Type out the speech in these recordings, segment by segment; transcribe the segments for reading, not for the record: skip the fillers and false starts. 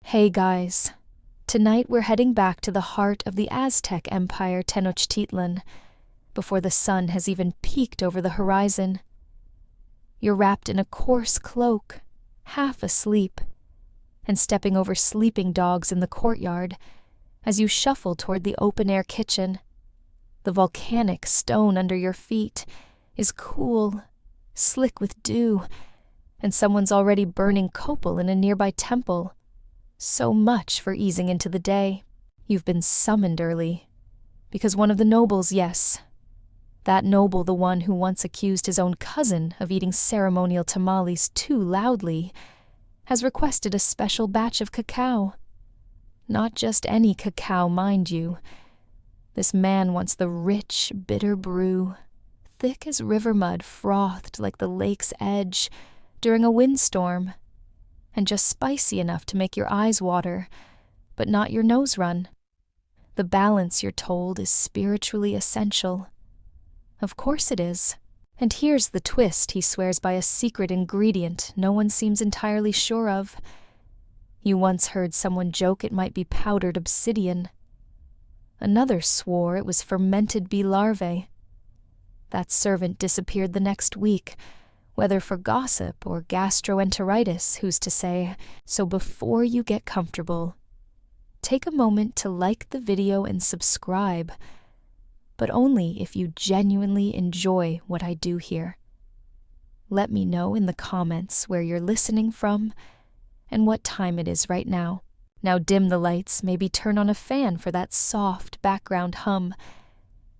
Hey guys, tonight we're heading back to the heart of the Aztec Empire Tenochtitlan, before the sun has even peeked over the horizon. You're wrapped in a coarse cloak, half asleep, and stepping over sleeping dogs in the courtyard as you shuffle toward the open-air kitchen. The volcanic stone under your feet is cool, slick with dew, and someone's already burning copal in a nearby temple. So much for easing into the day. You've been summoned early, because one of the nobles, yes, that noble, the one who once accused his own cousin of eating ceremonial tamales too loudly, has requested a special batch of cacao. Not just any cacao, mind you. This man wants the rich, bitter brew, thick as river mud frothed like the lake's edge during a windstorm, and just spicy enough to make your eyes water, but not your nose run. The balance, you're told, is spiritually essential. Of course it is. And here's the twist: he swears by a secret ingredient no one seems entirely sure of. You once heard someone joke it might be powdered obsidian. Another swore it was fermented bee larvae. That servant disappeared the next week, whether for gossip or gastroenteritis, who's to say? So before you get comfortable, take a moment to like the video and subscribe, but only if you genuinely enjoy what I do here. Let me know in the comments where you're listening from and what time it is right now. Now dim the lights, maybe turn on a fan for that soft background hum,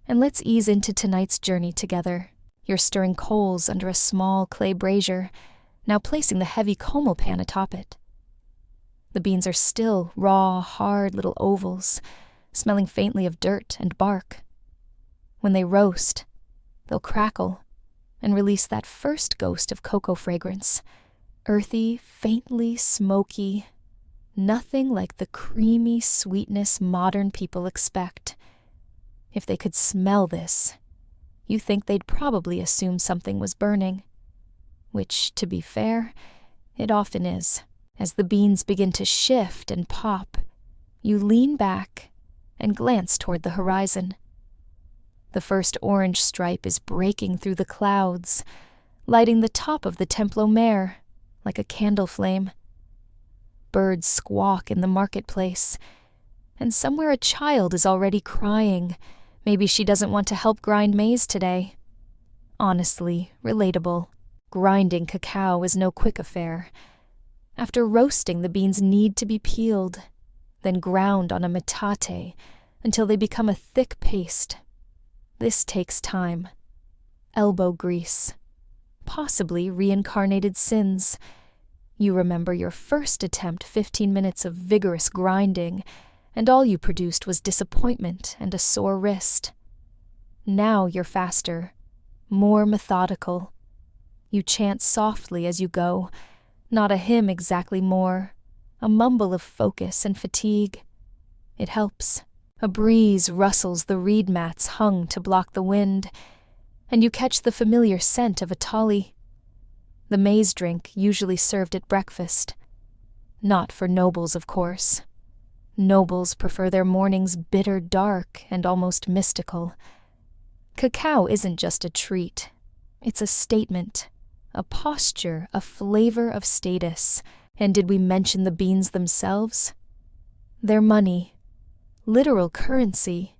and let's ease into tonight's journey together. You're stirring coals under a small clay brazier, now placing the heavy comel pan atop it. The beans are still raw, hard little ovals, smelling faintly of dirt and bark. When they roast, they'll crackle and release that first ghost of cocoa fragrance, earthy, faintly smoky, nothing like the creamy sweetness modern people expect. If they could smell this, you think they'd probably assume something was burning, which, to be fair, it often is. As the beans begin to shift and pop, you lean back and glance toward the horizon. The first orange stripe is breaking through the clouds, lighting the top of the Templo Mare like a candle flame. Birds squawk in the marketplace, and somewhere a child is already crying. Maybe she doesn't want to help grind maize today. Honestly, relatable. Grinding cacao is no quick affair. After roasting, the beans need to be peeled, then ground on a metate until they become a thick paste. This takes time, elbow grease, possibly reincarnated sins. You remember your first attempt, 15 minutes of vigorous grinding, and all you produced was disappointment and a sore wrist. Now you're faster, more methodical. You chant softly as you go, not a hymn exactly, more a mumble of focus and fatigue. It helps. A breeze rustles the reed mats hung to block the wind, and you catch the familiar scent of a tolly, the maize drink usually served at breakfast. Not for nobles, of course. Nobles prefer their mornings bitter, dark, and almost mystical. Cacao isn't just a treat. It's a statement, a posture, a flavor of status. And did we mention the beans themselves? They're money, literal currency.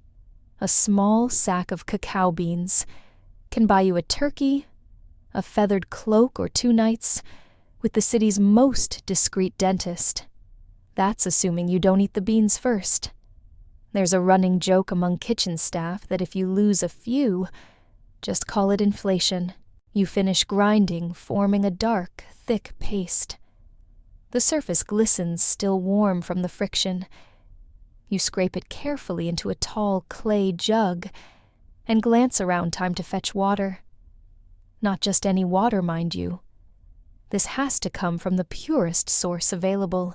A small sack of cacao beans can buy you a turkey, a feathered cloak or 2 nights, with the city's most discreet dentist. That's assuming you don't eat the beans first. There's a running joke among kitchen staff that if you lose a few, just call it inflation. You finish grinding, forming a dark, thick paste. The surface glistens, still warm from the friction. You scrape it carefully into a tall clay jug and glance around, time to fetch water. Not just any water, mind you. This has to come from the purest source available,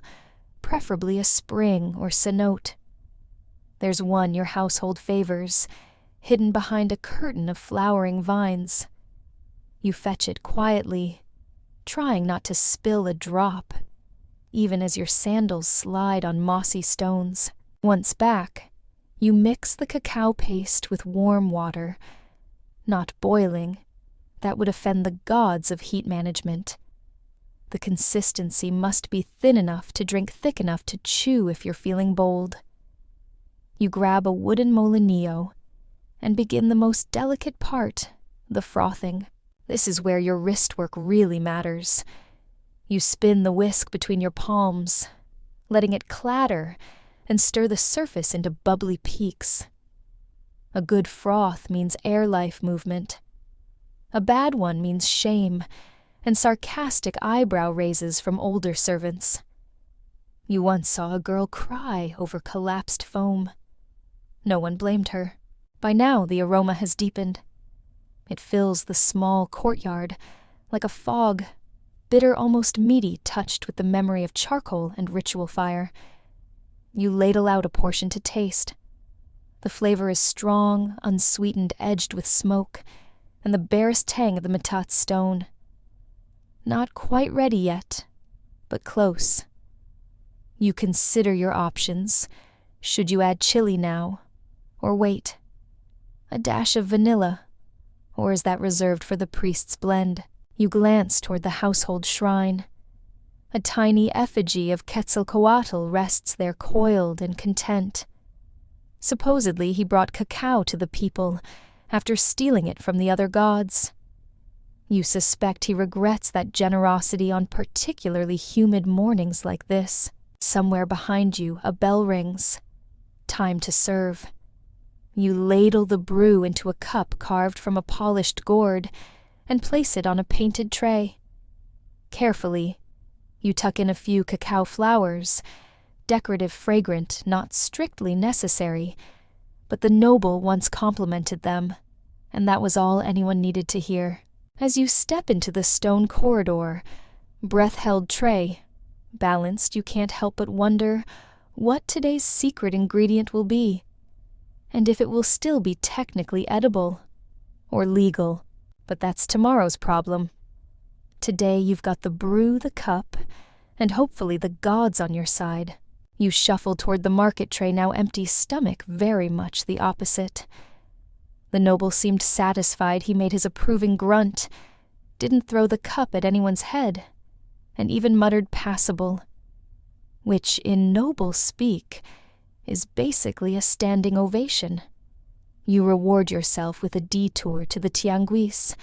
preferably a spring or cenote. There's one your household favors, hidden behind a curtain of flowering vines. You fetch it quietly, trying not to spill a drop. even as your sandals slide on mossy stones. Once back, you mix the cacao paste with warm water, not boiling. That would offend the gods of heat management. The consistency must be thin enough to drink, thick enough to chew if you're feeling bold. You grab a wooden molinillo and begin the most delicate part, the frothing. This is where your wrist work really matters. You spin the whisk between your palms, letting it clatter and stir the surface into bubbly peaks. A good froth means air life movement. A bad one means shame and sarcastic eyebrow raises from older servants. You once saw a girl cry over collapsed foam. No one blamed her. By now the aroma has deepened. It fills the small courtyard like a fog, bitter, almost meaty, touched with the memory of charcoal and ritual fire. You ladle out a portion to taste. The flavor is strong, unsweetened, edged with smoke, and the barest tang of the metat stone. Not quite ready yet, but close. You consider your options. Should you add chili now? Or wait? A dash of vanilla? Or is that reserved for the priest's blend? You glance toward the household shrine. A tiny effigy of Quetzalcoatl rests there coiled and content. Supposedly he brought cacao to the people after stealing it from the other gods. You suspect he regrets that generosity on particularly humid mornings like this. Somewhere behind you, a bell rings. Time to serve. You ladle the brew into a cup carved from a polished gourd and place it on a painted tray. Carefully, you tuck in a few cacao flowers, decorative, fragrant, not strictly necessary, but the noble once complimented them, and that was all anyone needed to hear. As you step into the stone corridor, breath-held tray, balanced, you can't help but wonder what today's secret ingredient will be, and if it will still be technically edible or legal. But that's tomorrow's problem. Today you've got the brew, the cup, and hopefully the gods on your side. You shuffle toward the market tray, now empty, stomach very much the opposite. The noble seemed satisfied. He made his approving grunt, didn't throw the cup at anyone's head, and even muttered passable, which in noble speak is basically a standing ovation. You reward yourself with a detour to the Tianguis,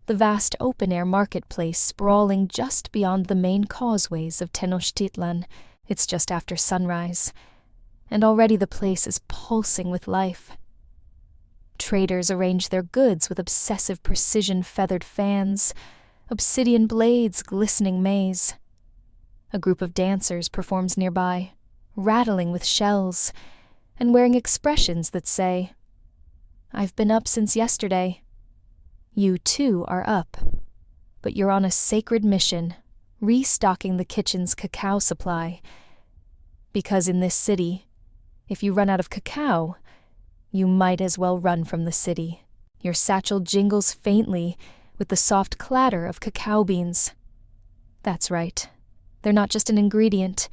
the vast open-air marketplace sprawling just beyond the main causeways of Tenochtitlan. It's just after sunrise, and already the place is pulsing with life. Traders arrange their goods with obsessive precision, feathered fans, obsidian blades, glistening maize. A group of dancers performs nearby, rattling with shells and wearing expressions that say, "I've been up since yesterday." You too are up, but you're on a sacred mission, restocking the kitchen's cacao supply. Because in this city, if you run out of cacao, you might as well run from the city. Your satchel jingles faintly with the soft clatter of cacao beans. That's right. They're not just an ingredient.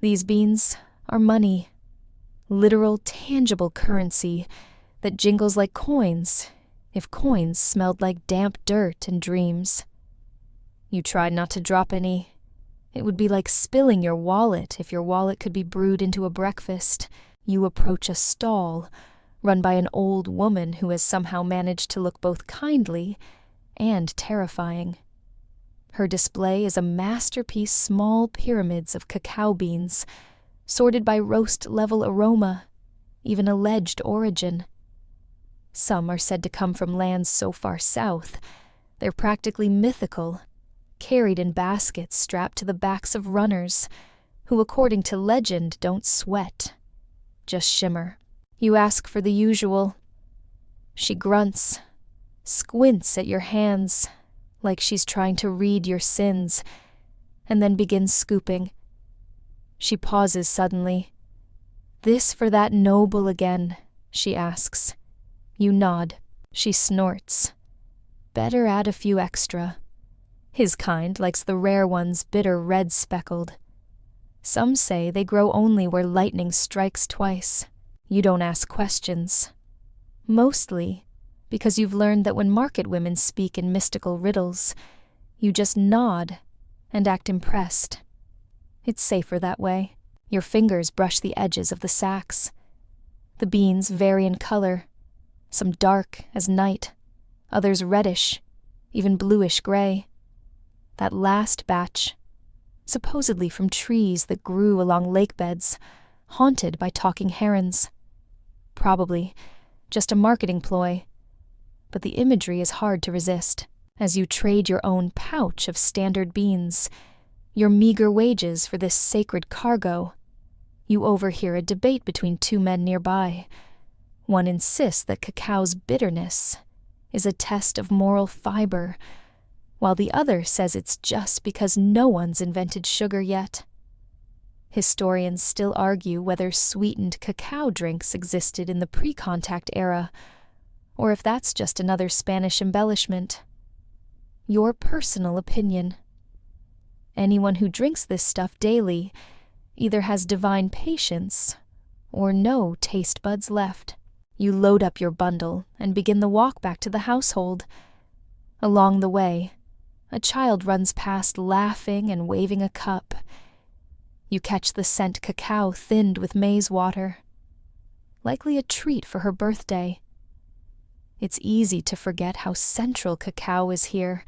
These beans are money. Literal, tangible currency that jingles like coins, if coins smelled like damp dirt and dreams. You tried not to drop any. It would be like spilling your wallet if your wallet could be brewed into a breakfast. You approach a stall run by an old woman who has somehow managed to look both kindly and terrifying. Her display is a masterpiece, small pyramids of cacao beans, sorted by roast-level aroma, even alleged origin. Some are said to come from lands so far south, they're practically mythical, carried in baskets strapped to the backs of runners, who, according to legend, don't sweat, just shimmer. You ask for the usual. She grunts, squints at your hands, like she's trying to read your sins, and then begins scooping. She pauses suddenly. "This for that noble again?" she asks. You nod. She snorts. "Better add a few extra." His kind likes the rare ones, bitter red speckled. Some say they grow only where lightning strikes twice. You don't ask questions. Mostly because you've learned that when market women speak in mystical riddles, you just nod and act impressed. It's safer that way. Your fingers brush the edges of the sacks. The beans vary in color, some dark as night, others reddish, even bluish-gray. That last batch, supposedly from trees that grew along lake beds, haunted by talking herons. Probably just a marketing ploy, but the imagery is hard to resist as you trade your own pouch of standard beans, your meager wages for this sacred cargo. You overhear a debate between two men nearby. One insists that cacao's bitterness is a test of moral fiber, while the other says it's just because no one's invented sugar yet. Historians still argue whether sweetened cacao drinks existed in the pre-contact era, or if that's just another Spanish embellishment. Your personal opinion. Anyone who drinks this stuff daily either has divine patience or no taste buds left. You load up your bundle and begin the walk back to the household. Along the way, a child runs past laughing and waving a cup. You catch the scent cacao thinned with maize water. Likely a treat for her birthday. It's easy to forget how central cacao is here,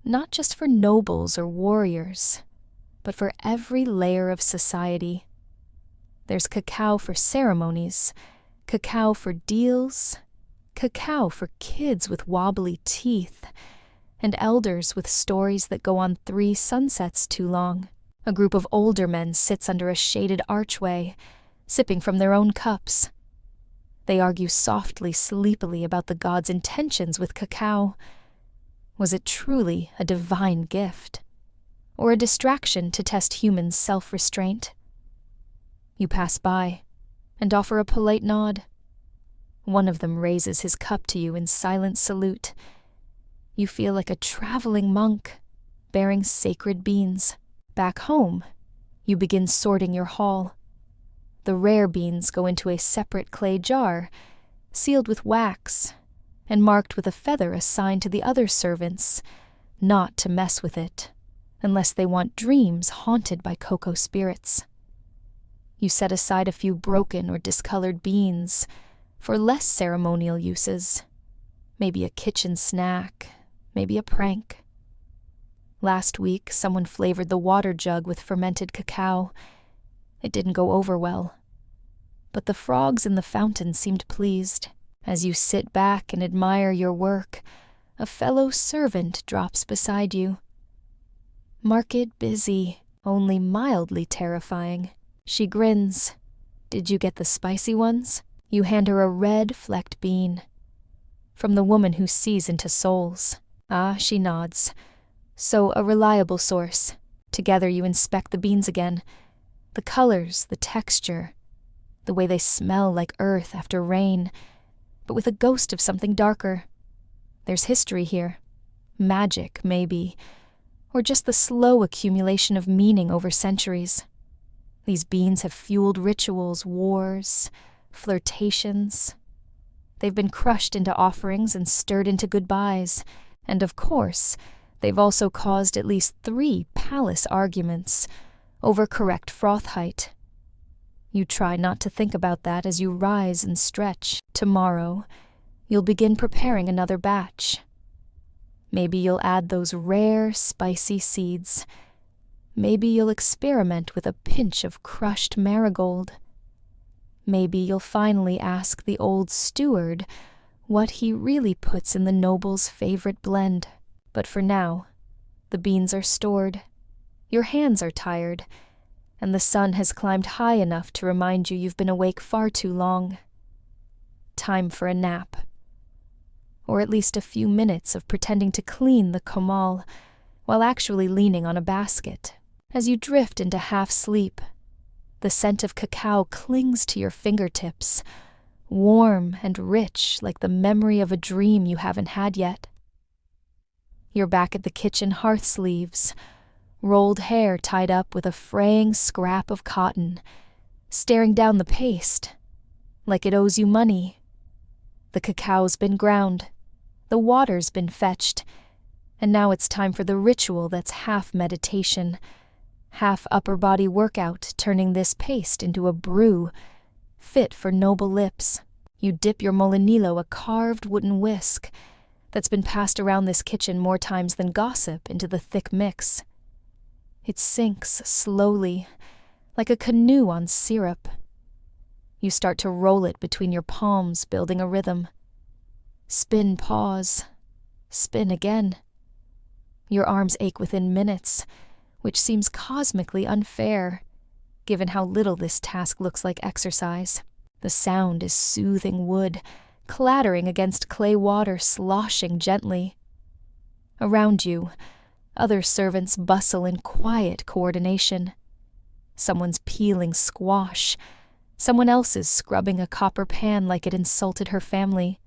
not just for nobles or warriors, but for every layer of society. There's cacao for ceremonies, cacao for deals, cacao for kids with wobbly teeth, and elders with stories that go on 3 sunsets too long. A group of older men sits under a shaded archway, sipping from their own cups. They argue softly, sleepily about the gods' intentions with cacao. Was it truly a divine gift, or a distraction to test human self-restraint? You pass by and offer a polite nod. One of them raises his cup to you in silent salute. You feel like a traveling monk, bearing sacred beans. Back home, you begin sorting your haul. The rare beans go into a separate clay jar, sealed with wax, and marked with a feather assigned to the other servants, not to mess with it, unless they want dreams haunted by cocoa spirits. You set aside a few broken or discolored beans for less ceremonial uses, maybe a kitchen snack, maybe a prank. Last week, someone flavored the water jug with fermented cacao. It didn't go over well, but the frogs in the fountain seemed pleased. As you sit back and admire your work, a fellow servant drops beside you. Market busy, only mildly terrifying. She grins. Did you get the spicy ones? You hand her a red flecked bean. From the woman who sees into souls. Ah, she nods. So a reliable source. Together you inspect the beans again. The colors, the texture, the way they smell like earth after rain, but with a ghost of something darker. There's history here. Magic, maybe, or just the slow accumulation of meaning over centuries. These beans have fueled rituals, wars, flirtations. They've been crushed into offerings and stirred into goodbyes, and of course, they've also caused at least 3 palace arguments over correct froth height. You try not to think about that as you rise and stretch. Tomorrow, you'll begin preparing another batch. Maybe you'll add those rare, spicy seeds. Maybe you'll experiment with a pinch of crushed marigold. Maybe you'll finally ask the old steward what he really puts in the noble's favorite blend. But for now, the beans are stored. Your hands are tired, and the sun has climbed high enough to remind you you've been awake far too long. Time for a nap. Or at least a few minutes of pretending to clean the comal while actually leaning on a basket. As you drift into half-sleep, the scent of cacao clings to your fingertips, warm and rich like the memory of a dream you haven't had yet. You're back at the kitchen hearth sleeves, rolled hair tied up with a fraying scrap of cotton, staring down the paste, like it owes you money. The cacao's been ground, the water's been fetched, and now it's time for the ritual that's half meditation, half upper body workout, turning this paste into a brew fit for noble lips. You dip your molinillo, a carved wooden whisk that's been passed around this kitchen more times than gossip, into the thick mix. It sinks slowly, like a canoe on syrup. You start to roll it between your palms, building a rhythm. Spin, pause, spin again. Your arms ache within minutes, which seems cosmically unfair, given how little this task looks like exercise. The sound is soothing wood, clattering against clay water, sloshing gently. Around you, other servants bustle in quiet coordination. Someone's peeling squash. Someone else is scrubbing a copper pan like it insulted her family.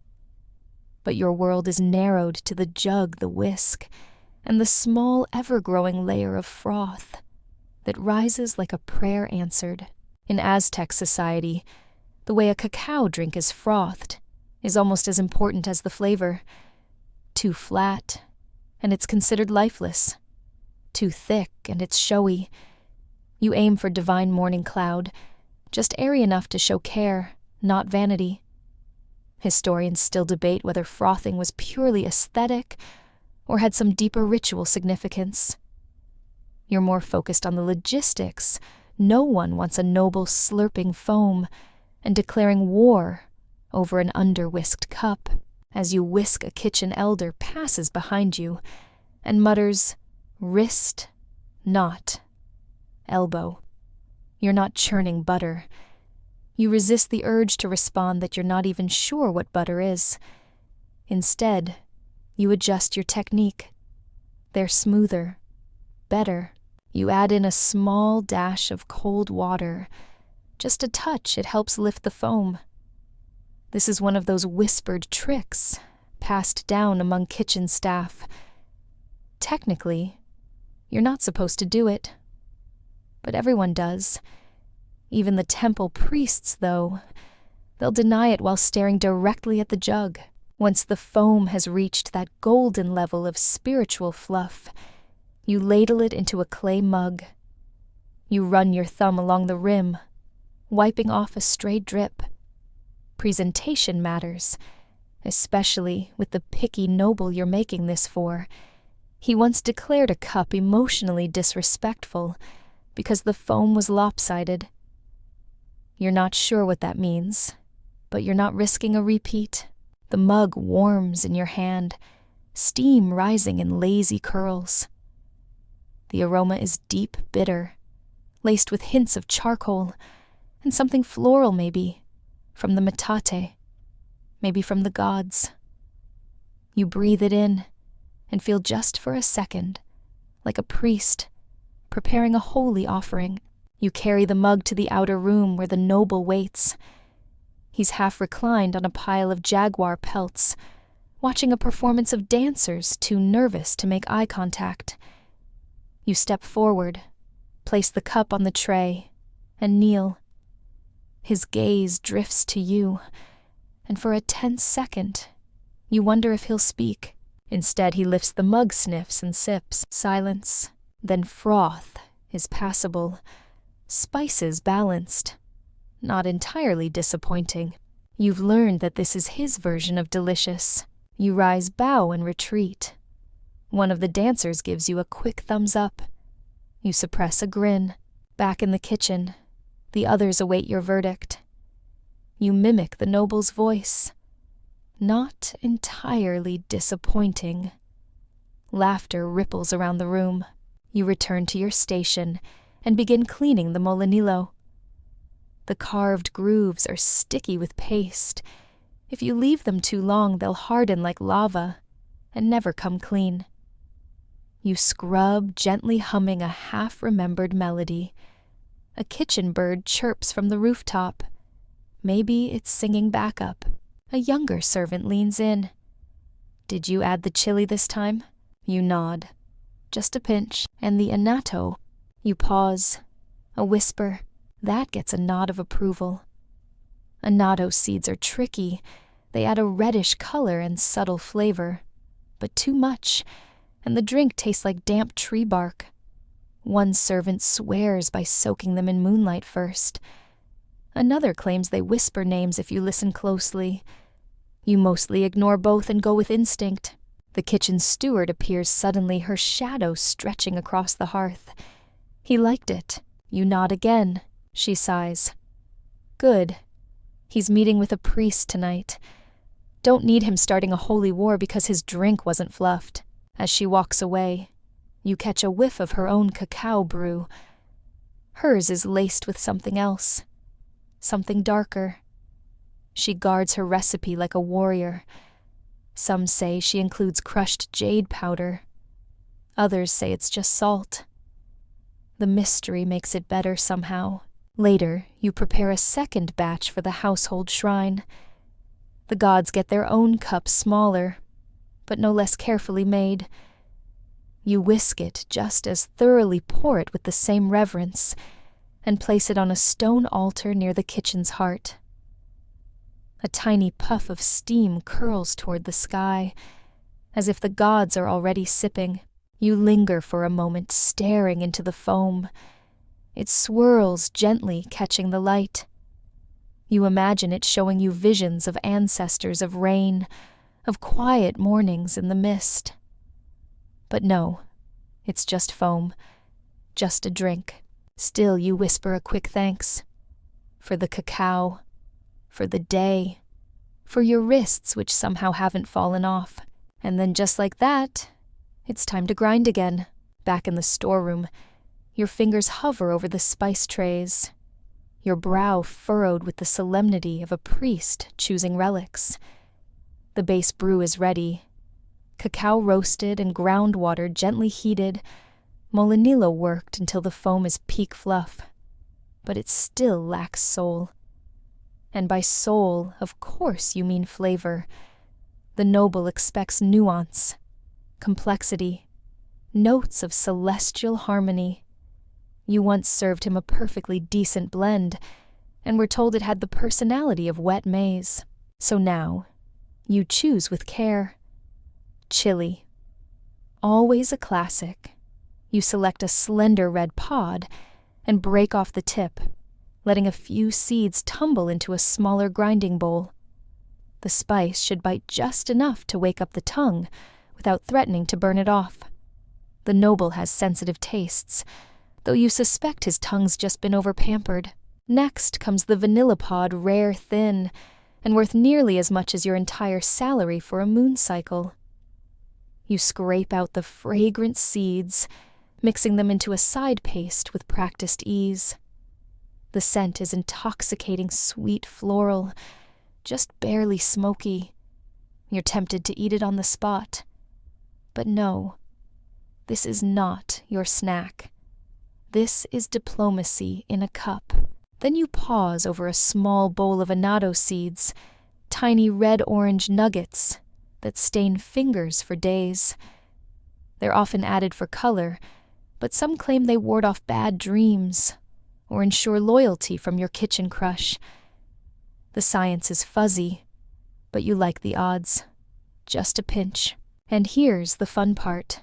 But your world is narrowed to the jug, the whisk, and the small, ever-growing layer of froth that rises like a prayer answered. In Aztec society, the way a cacao drink is frothed is almost as important as the flavor. Too flat, and it's considered lifeless. Too thick, and it's showy. You aim for divine morning cloud, just airy enough to show care, not vanity. Historians still debate whether frothing was purely aesthetic or had some deeper ritual significance. You're more focused on the logistics. No one wants a noble slurping foam and declaring war over an under-whisked cup. As you whisk, a kitchen elder passes behind you and mutters, "Wrist, not elbow." You're not churning butter. You resist the urge to respond that you're not even sure what butter is. Instead, you adjust your technique. They're smoother, better. You add in a small dash of cold water. Just a touch, it helps lift the foam. This is one of those whispered tricks passed down among kitchen staff. Technically, you're not supposed to do it. But everyone does. Even the temple priests, though. They'll deny it while staring directly at the jug. Once the foam has reached that golden level of spiritual fluff, you ladle it into a clay mug. You run your thumb along the rim, wiping off a stray drip. Presentation matters, especially with the picky noble you're making this for. He once declared a cup emotionally disrespectful because the foam was lopsided. You're not sure what that means, but you're not risking a repeat. The mug warms in your hand, steam rising in lazy curls. The aroma is deep bitter, laced with hints of charcoal, and something floral maybe, from the metate, maybe from the gods. You breathe it in, and feel just for a second, like a priest, preparing a holy offering. You carry the mug to the outer room where the noble waits. He's half reclined on a pile of jaguar pelts, watching a performance of dancers too nervous to make eye contact. You step forward, place the cup on the tray, and kneel. His gaze drifts to you, and for a tense second, you wonder if he'll speak. Instead, he lifts the mug, sniffs and sips. Silence, then froth is passable. Spices balanced. Not entirely disappointing. You've learned that this is his version of delicious. You rise, bow, and retreat. One of the dancers gives you a quick thumbs up. You suppress a grin. Back in the kitchen, the others await your verdict. You mimic the noble's voice. Not entirely disappointing. Laughter ripples around the room. You return to your station and begin cleaning the molinillo. The carved grooves are sticky with paste. If you leave them too long, they'll harden like lava and never come clean. You scrub, gently humming a half-remembered melody. A kitchen bird chirps from the rooftop. Maybe it's singing backup. A younger servant leans in. "Did you add the chili this time?" You nod. just a pinch, and the annatto. You pause. A whisper. That gets a nod of approval. Annatto seeds are tricky. They add a reddish color and subtle flavor. But too much, and the drink tastes like damp tree bark. One servant swears by soaking them in moonlight first. Another claims they whisper names if you listen closely. You mostly ignore both and go with instinct. The kitchen steward appears suddenly, her shadow stretching across the hearth. He liked it. You nod again. She sighs. Good. He's meeting with a priest tonight. Don't need him starting a holy war because his drink wasn't fluffed. As she walks away, you catch a whiff of her own cacao brew. Hers is laced with something else. Something darker. She guards her recipe like a warrior. Some say she includes crushed jade powder. Others say it's just salt. The mystery makes it better somehow. Later, you prepare a second batch for the household shrine. The gods get their own cup smaller, but no less carefully made. You whisk it just as thoroughly, pour it with the same reverence, and place it on a stone altar near the kitchen's heart. A tiny puff of steam curls toward the sky, as if the gods are already sipping. You linger for a moment, staring into the foam. It swirls gently, catching the light. You imagine it showing you visions of ancestors, of rain, of quiet mornings in the mist. But no, it's just foam, just a drink. Still you whisper a quick thanks. For the cacao, for the day, for your wrists which somehow haven't fallen off. And then just like that, it's time to grind again. Back in the storeroom, your fingers hover over the spice trays, your brow furrowed with the solemnity of a priest choosing relics. The base brew is ready. Cacao roasted and groundwater gently heated, molinillo worked until the foam is peak fluff. But it still lacks soul. And by soul, of course you mean flavor. The noble expects nuance, complexity, notes of celestial harmony. You once served him a perfectly decent blend, and were told it had the personality of wet maize. So now, you choose with care. Chili. Always a classic. You select a slender red pod and break off the tip, letting a few seeds tumble into a smaller grinding bowl. The spice should bite just enough to wake up the tongue without threatening to burn it off. The noble has sensitive tastes, though you suspect his tongue's just been over-pampered. Next comes the vanilla pod, rare thin, and worth nearly as much as your entire salary for a moon cycle. You scrape out the fragrant seeds, mixing them into a side paste with practiced ease. The scent is intoxicating, sweet floral, just barely smoky. You're tempted to eat it on the spot. But no, this is not your snack. This is diplomacy in a cup. Then you pause over a small bowl of annatto seeds, tiny red-orange nuggets that stain fingers for days. They're often added for color, but some claim they ward off bad dreams or ensure loyalty from your kitchen crush. The science is fuzzy, but you like the odds. Just a pinch. And here's the fun part.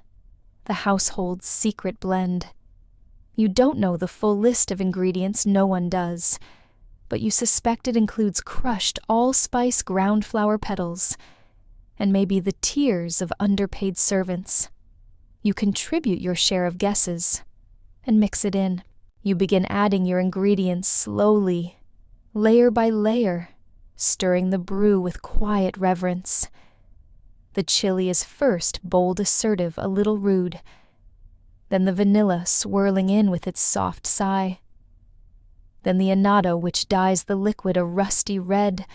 The household's secret blend. You don't know the full list of ingredients, no one does, but you suspect it includes crushed allspice ground flower petals, and maybe the tears of underpaid servants. You contribute your share of guesses, and mix it in. You begin adding your ingredients slowly, layer by layer, stirring the brew with quiet reverence. The chili is first bold, assertive, a little rude. Then the vanilla swirling in with its soft sigh. Then the annatto, which dyes the liquid a rusty red,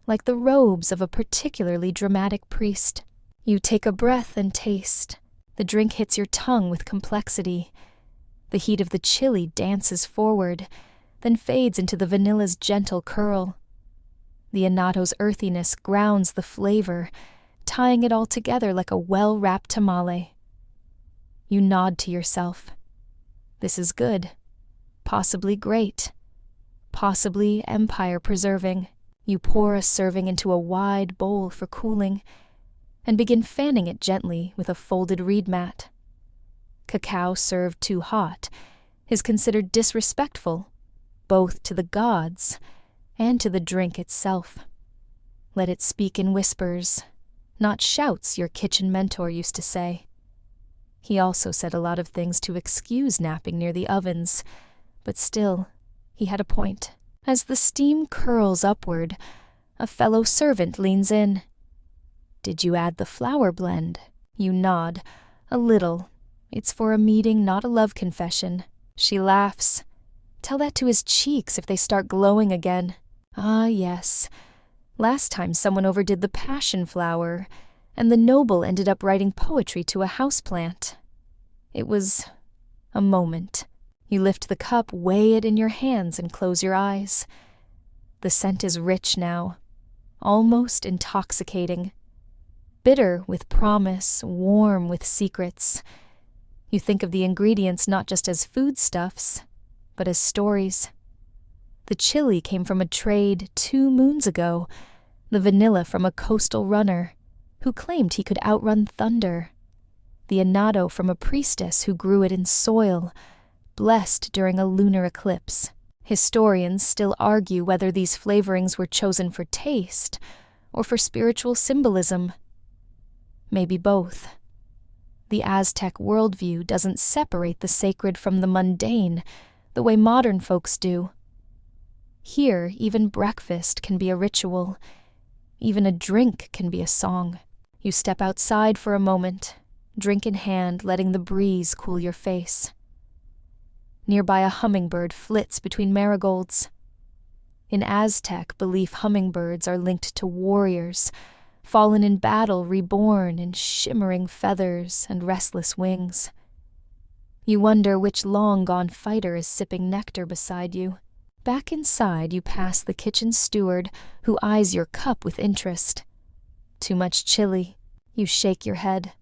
like the robes of a particularly dramatic priest. You take a breath and taste. The drink hits your tongue with complexity. The heat of the chili dances forward, then fades into the vanilla's gentle curl. The annatto's earthiness grounds the flavor, tying it all together like a well-wrapped tamale. You nod to yourself. This is good. Possibly great. Possibly empire-preserving. You pour a serving into a wide bowl for cooling and begin fanning it gently with a folded reed mat. Cacao served too hot is considered disrespectful, both to the gods and to the drink itself. Let it speak in whispers, not shouts, your kitchen mentor used to say. He also said a lot of things to excuse napping near the ovens, but still, he had a point. As the steam curls upward, a fellow servant leans in. Did you add the flour blend? You nod. A little. It's for a meeting, not a love confession. She laughs. Tell that to his cheeks if they start glowing again. Ah, yes. Last time someone overdid the passion flower, and the noble ended up writing poetry to a houseplant. It was a moment. You lift the cup, weigh it in your hands, and close your eyes. The scent is rich now, almost intoxicating. Bitter with promise, warm with secrets. You think of the ingredients not just as foodstuffs, but as stories. The chili came from a trade 2 moons ago, the vanilla from a coastal runner who claimed he could outrun thunder, the annatto from a priestess who grew it in soil, blessed during a lunar eclipse. Historians still argue whether these flavorings were chosen for taste or for spiritual symbolism. Maybe both. The Aztec worldview doesn't separate the sacred from the mundane the way modern folks do. Here, even breakfast can be a ritual. Even a drink can be a song. You step outside for a moment, drink in hand, letting the breeze cool your face. Nearby, a hummingbird flits between marigolds. In Aztec belief, hummingbirds are linked to warriors, fallen in battle, reborn in shimmering feathers and restless wings. You wonder which long-gone fighter is sipping nectar beside you. Back inside, you pass the kitchen steward, who eyes your cup with interest. Too much chili. You shake your head.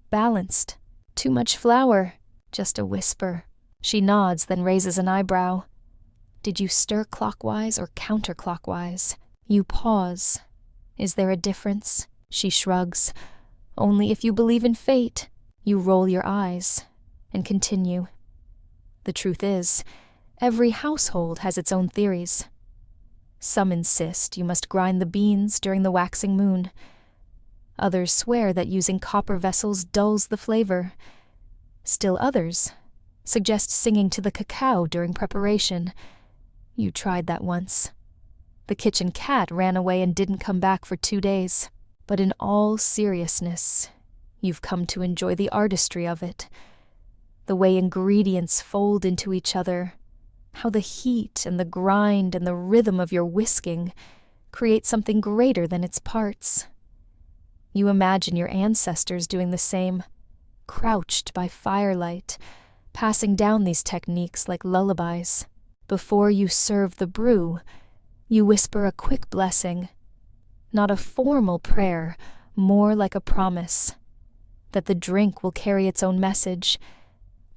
Balanced. Too much flour. Just a whisper. She nods, then raises an eyebrow. Did you stir clockwise or counterclockwise? You pause. Is there a difference? She shrugs. Only if you believe in fate. You roll your eyes and continue. The truth is, every household has its own theories. Some insist you must grind the beans during the waxing moon. Others swear that using copper vessels dulls the flavor. Still others suggest singing to the cacao during preparation. You tried that once. The kitchen cat ran away and didn't come back for 2 days. But in all seriousness, you've come to enjoy the artistry of it. The way ingredients fold into each other, how the heat and the grind and the rhythm of your whisking create something greater than its parts. You imagine your ancestors doing the same, crouched by firelight, passing down these techniques like lullabies. Before you serve the brew, you whisper a quick blessing, not a formal prayer, more like a promise, that the drink will carry its own message,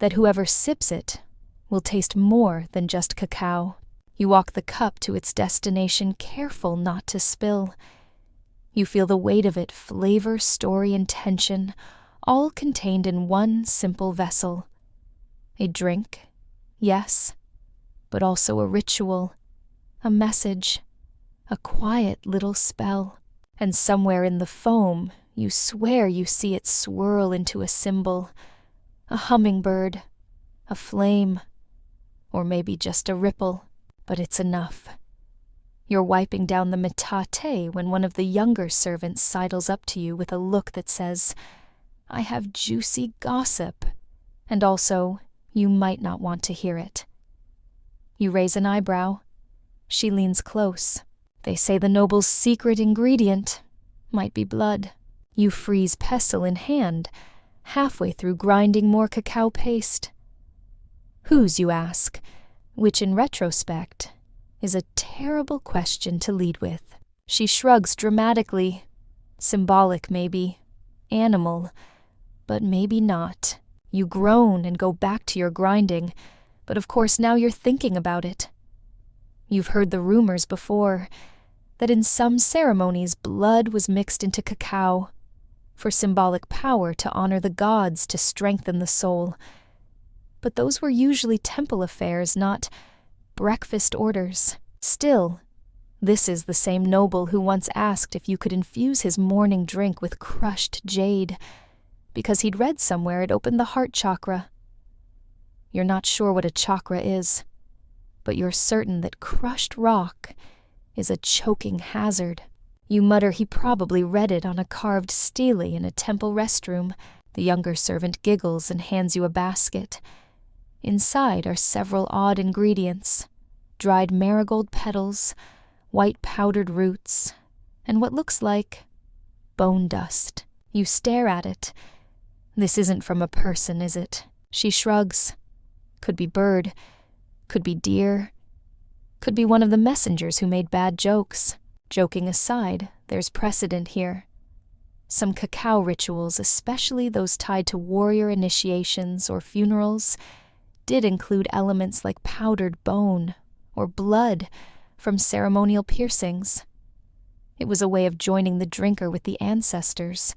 that whoever sips it will taste more than just cacao. You walk the cup to its destination, careful not to spill. You feel the weight of it, flavor, story, and tension, all contained in one simple vessel. A drink, yes, but also a ritual, a message, a quiet little spell. And somewhere in the foam, you swear you see it swirl into a symbol, a hummingbird, a flame, or maybe just a ripple, but it's enough. You're wiping down the metate when one of the younger servants sidles up to you with a look that says, I have juicy gossip, and also, you might not want to hear it. You raise an eyebrow. She leans close. They say the noble's secret ingredient might be blood. You freeze pestle in hand, halfway through grinding more cacao paste. Whose, you ask, which in retrospect is a terrible question to lead with. She shrugs dramatically, symbolic maybe, animal, but maybe not. You groan and go back to your grinding, but of course now you're thinking about it. You've heard the rumors before, that in some ceremonies blood was mixed into cacao, for symbolic power to honor the gods to strengthen the soul. But those were usually temple affairs, not breakfast orders. Still, this is the same noble who once asked if you could infuse his morning drink with crushed jade, because he'd read somewhere it opened the heart chakra. You're not sure what a chakra is, but you're certain that crushed rock is a choking hazard. You mutter he probably read it on a carved stele in a temple restroom. The younger servant giggles and hands you a basket. Inside are several odd ingredients: dried marigold petals, white powdered roots, and what looks like bone dust. You stare at it. This isn't from a person, is it? She shrugs. Could be bird, could be deer, could be one of the messengers who made bad jokes. Joking aside, there's precedent here. Some cacao rituals, especially those tied to warrior initiations or funerals, did include elements like powdered bone or blood from ceremonial piercings. It was a way of joining the drinker with the ancestors,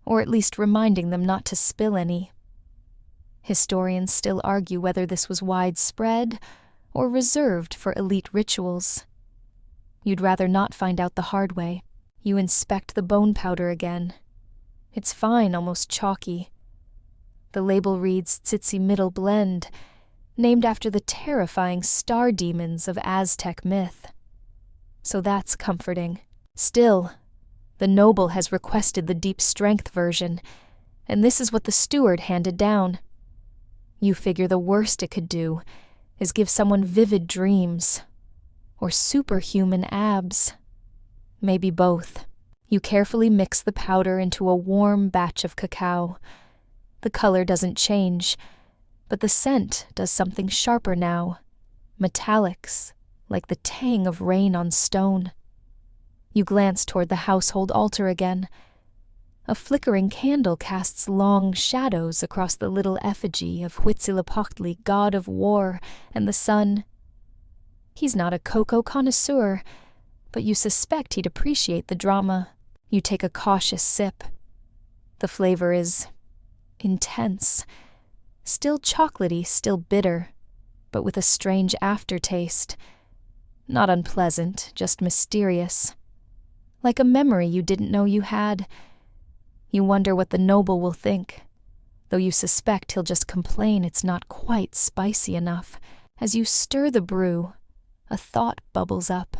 or at least reminding them not to spill any. Historians still argue whether this was widespread or reserved for elite rituals. You'd rather not find out the hard way. You inspect the bone powder again. It's fine, almost chalky. The label reads Tsitsi Middle Blend, named after the terrifying star demons of Aztec myth. So that's comforting. Still, the noble has requested the deep strength version, and this is what the steward handed down. You figure the worst it could do is give someone vivid dreams, or superhuman abs. Maybe both. You carefully mix the powder into a warm batch of cacao. The color doesn't change, but the scent does something sharper now. Metallics, like the tang of rain on stone. You glance toward the household altar again. A flickering candle casts long shadows across the little effigy of Huitzilopochtli, god of war, and the sun. He's not a cocoa connoisseur, but you suspect he'd appreciate the drama. You take a cautious sip. The flavor is intense. Still chocolatey, still bitter, but with a strange aftertaste. Not unpleasant, just mysterious. Like a memory you didn't know you had. You wonder what the noble will think, though you suspect he'll just complain it's not quite spicy enough. As you stir the brew, a thought bubbles up.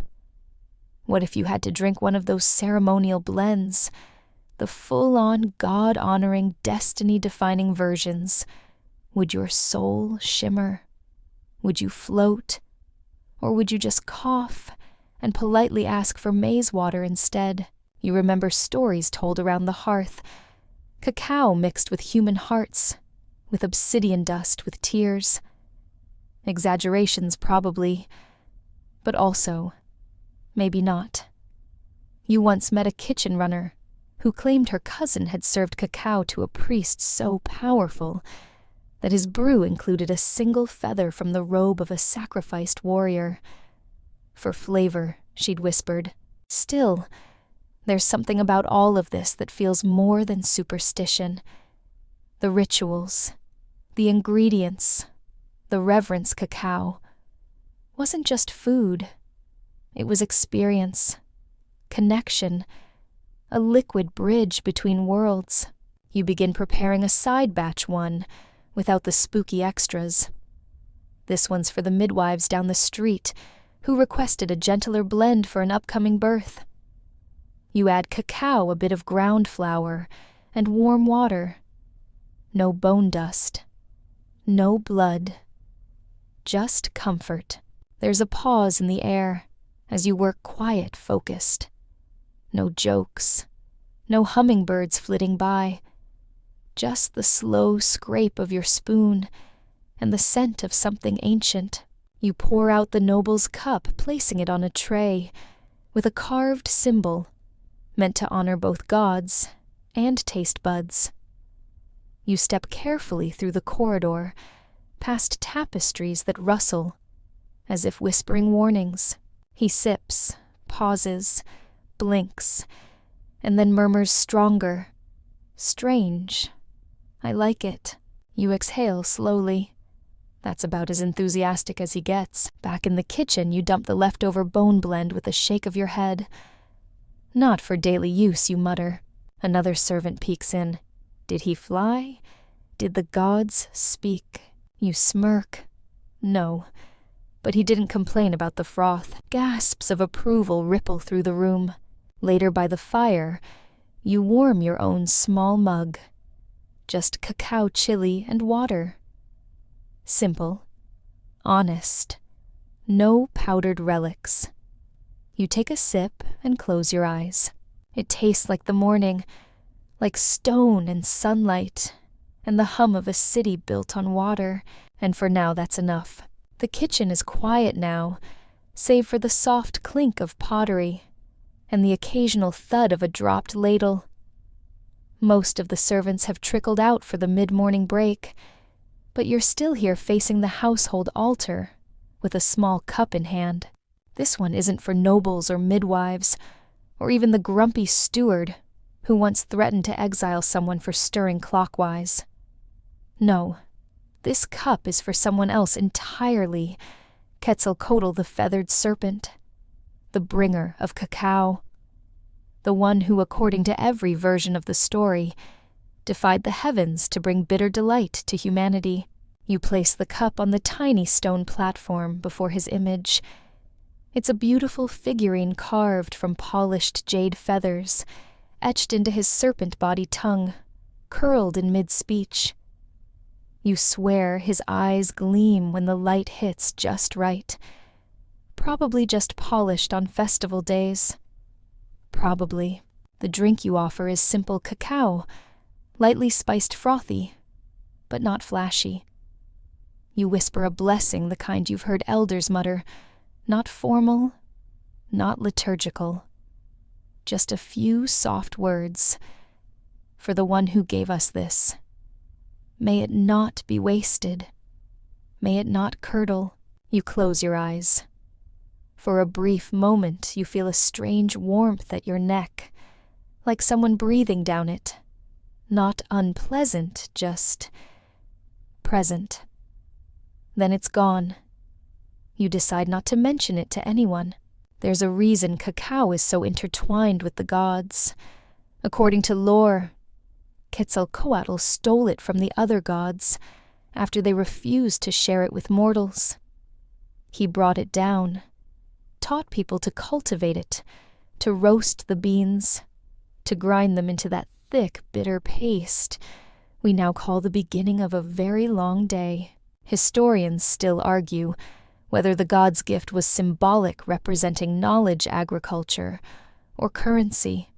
What if you had to drink one of those ceremonial blends, the full-on, God-honoring, destiny-defining versions? Would your soul shimmer? Would you float? Or would you just cough and politely ask for maize water instead? You remember stories told around the hearth. Cacao mixed with human hearts, with obsidian dust, with tears. Exaggerations probably, but also, maybe not. You once met a kitchen runner who claimed her cousin had served cacao to a priest so powerful that his brew included a single feather from the robe of a sacrificed warrior. For flavor, she'd whispered. Still, there's something about all of this that feels more than superstition. The rituals, the ingredients, the reverence cacao wasn't just food. It was experience, connection, a liquid bridge between worlds. You begin preparing a side batch one, without the spooky extras. This one's for the midwives down the street, who requested a gentler blend for an upcoming birth. You add cacao, a bit of ground flour, and warm water. No bone dust. No blood. Just comfort. There's a pause in the air as you work quiet, focused. No jokes. No hummingbirds flitting by. Just the slow scrape of your spoon and the scent of something ancient. You pour out the noble's cup, placing it on a tray with a carved symbol meant to honor both gods and taste buds. You step carefully through the corridor, past tapestries that rustle, as if whispering warnings. He sips, pauses, blinks, and then murmurs stronger. Strange. I like it. You exhale slowly. That's about as enthusiastic as he gets. Back in the kitchen, you dump the leftover bone blend with a shake of your head. Not for daily use, you mutter. Another servant peeks in. Did he fly? Did the gods speak? You smirk. No. But he didn't complain about the froth. Gasps of approval ripple through the room. Later by the fire, you warm your own small mug. Just cacao chili and water. Simple. Honest. No powdered relics. You take a sip and close your eyes. It tastes like the morning, like stone and sunlight, and the hum of a city built on water, and for now that's enough. The kitchen is quiet now, save for the soft clink of pottery and the occasional thud of a dropped ladle. Most of the servants have trickled out for the mid-morning break, but you're still here facing the household altar, with a small cup in hand. This one isn't for nobles or midwives, or even the grumpy steward who once threatened to exile someone for stirring clockwise. No, this cup is for someone else entirely, Quetzalcoatl the feathered serpent, the bringer of cacao, the one who, according to every version of the story, defied the heavens to bring bitter delight to humanity. You place the cup on the tiny stone platform before his image. It's a beautiful figurine carved from polished jade feathers, etched into his serpent-bodied tongue, curled in mid-speech. You swear his eyes gleam when the light hits just right, probably just polished on festival days. Probably. The drink you offer is simple cacao, lightly spiced frothy, but not flashy. You whisper a blessing the kind you've heard elders mutter, not formal, not liturgical. Just a few soft words. For the one who gave us this. May it not be wasted. May it not curdle. You close your eyes. For a brief moment, you feel a strange warmth at your neck, like someone breathing down it. Not unpleasant, just present. Then it's gone. You decide not to mention it to anyone. There's a reason cacao is so intertwined with the gods. According to lore, Quetzalcoatl stole it from the other gods after they refused to share it with mortals. He brought it down, taught people to cultivate it, to roast the beans, to grind them into that thick, bitter paste we now call the beginning of a very long day. Historians still argue whether the god's gift was symbolic, representing knowledge agriculture, or currency,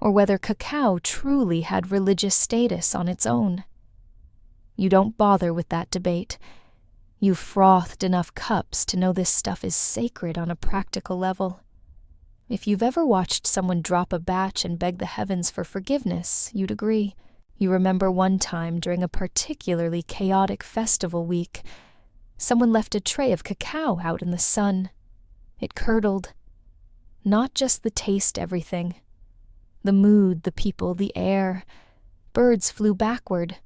or whether cacao truly had religious status on its own. You don't bother with that debate. You've frothed enough cups to know this stuff is sacred on a practical level. If you've ever watched someone drop a batch and beg the heavens for forgiveness, you'd agree. You remember one time during a particularly chaotic festival week, someone left a tray of cacao out in the sun. It curdled. Not just the taste everything. The mood, the people, the air. Birds flew backward.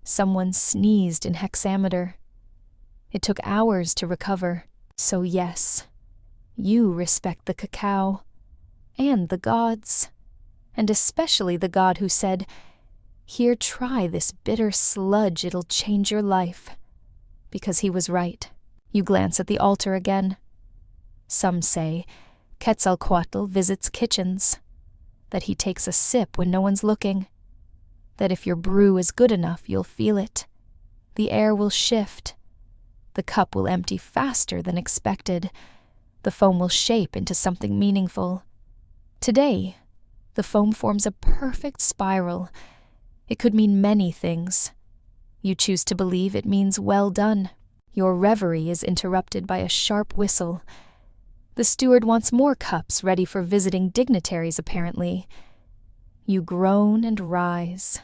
Someone sneezed in hexameter. It took hours to recover. So yes, you respect the cacao, and the gods, and especially the god who said, "Here, try this bitter sludge, it'll change your life." Because he was right. You glance at the altar again. Some say Quetzalcoatl visits kitchens, that he takes a sip when no one's looking, that if your brew is good enough, you'll feel it. The air will shift. The cup will empty faster than expected. The foam will shape into something meaningful. Today, the foam forms a perfect spiral. It could mean many things. You choose to believe it means well done. Your reverie is interrupted by a sharp whistle. The steward wants more cups ready for visiting dignitaries, apparently. You groan and rise.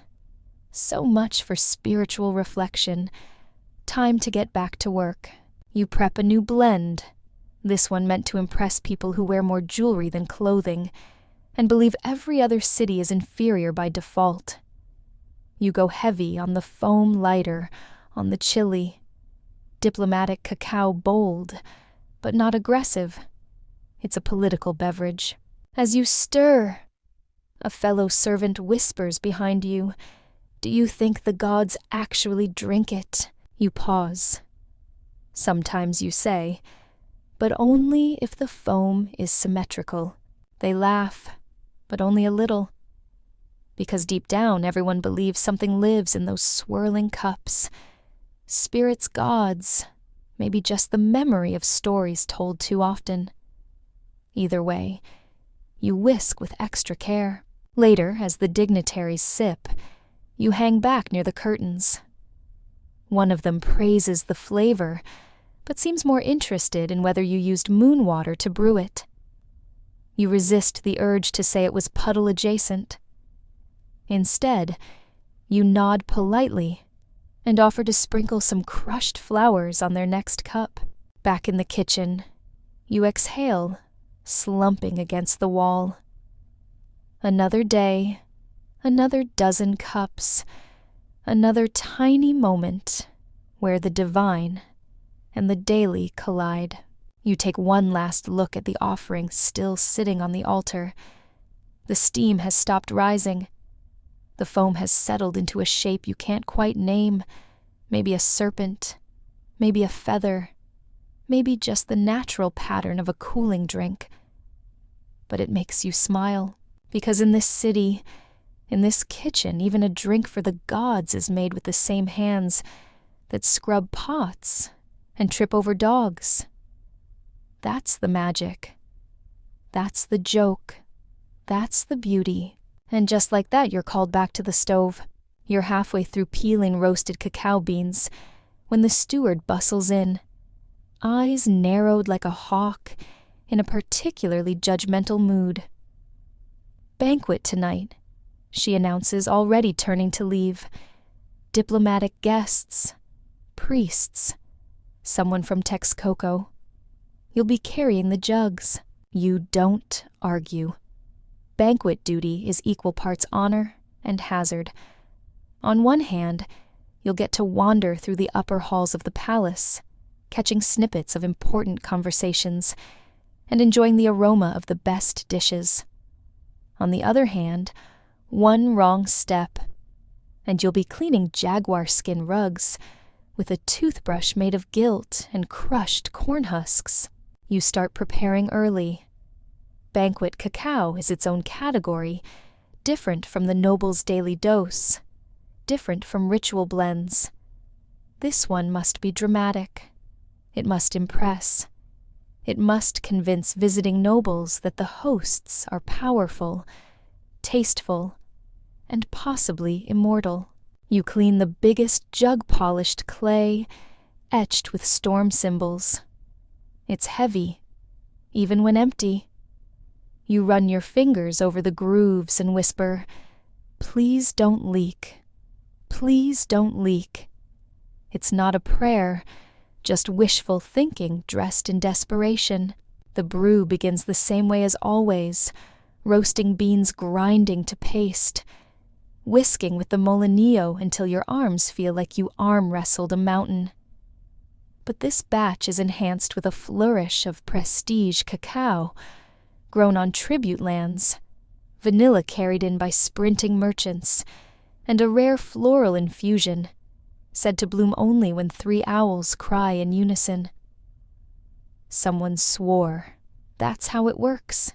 So much for spiritual reflection. Time to get back to work. You prep a new blend. This one meant to impress people who wear more jewelry than clothing, and believe every other city is inferior by default. You go heavy on the foam lighter, on the chili. Diplomatic cacao bold, but not aggressive. It's a political beverage. As you stir, a fellow servant whispers behind you, "Do you think the gods actually drink it?" You pause. Sometimes you say, "But only if the foam is symmetrical." They laugh, but only a little. Because deep down, everyone believes something lives in those swirling cups. Spirits, gods, maybe just the memory of stories told too often. Either way, you whisk with extra care. Later, as the dignitaries sip, you hang back near the curtains. One of them praises the flavor, but seems more interested in whether you used moon water to brew it. You resist the urge to say it was puddle adjacent. Instead, you nod politely and offer to sprinkle some crushed flowers on their next cup. Back in the kitchen, you exhale, slumping against the wall. Another day, another dozen cups, another tiny moment where the divine and the daily collide. You take one last look at the offering still sitting on the altar. The steam has stopped rising. The foam has settled into a shape you can't quite name. Maybe a serpent, maybe a feather, maybe just the natural pattern of a cooling drink. But it makes you smile, because in this city, in this kitchen, even a drink for the gods is made with the same hands that scrub pots and trip over dogs. That's the magic. That's the joke. That's the beauty. And just like that, you're called back to the stove. You're halfway through peeling roasted cacao beans when the steward bustles in, eyes narrowed like a hawk, in a particularly judgmental mood. "Banquet tonight," she announces, already turning to leave. "Diplomatic guests, priests, someone from Texcoco. You'll be carrying the jugs." You don't argue. Banquet duty is equal parts honor and hazard. On one hand, you'll get to wander through the upper halls of the palace, catching snippets of important conversations and enjoying the aroma of the best dishes. On the other hand, one wrong step, and you'll be cleaning jaguar skin rugs with a toothbrush made of gilt and crushed corn husks. You start preparing early. Banquet cacao is its own category, different from the noble's daily dose, different from ritual blends. This one must be dramatic. It must impress. It must convince visiting nobles that the hosts are powerful, tasteful, and possibly immortal. You clean the biggest jug-polished clay, etched with storm symbols. It's heavy, even when empty. You run your fingers over the grooves and whisper, "Please don't leak. Please don't leak." It's not a prayer, just wishful thinking dressed in desperation. The brew begins the same way as always, roasting beans grinding to paste, whisking with the molinillo until your arms feel like you arm wrestled a mountain. But this batch is enhanced with a flourish of prestige cacao, grown on tribute lands, vanilla carried in by sprinting merchants, and a rare floral infusion, said to bloom only when 3 owls cry in unison. Someone swore. That's how it works.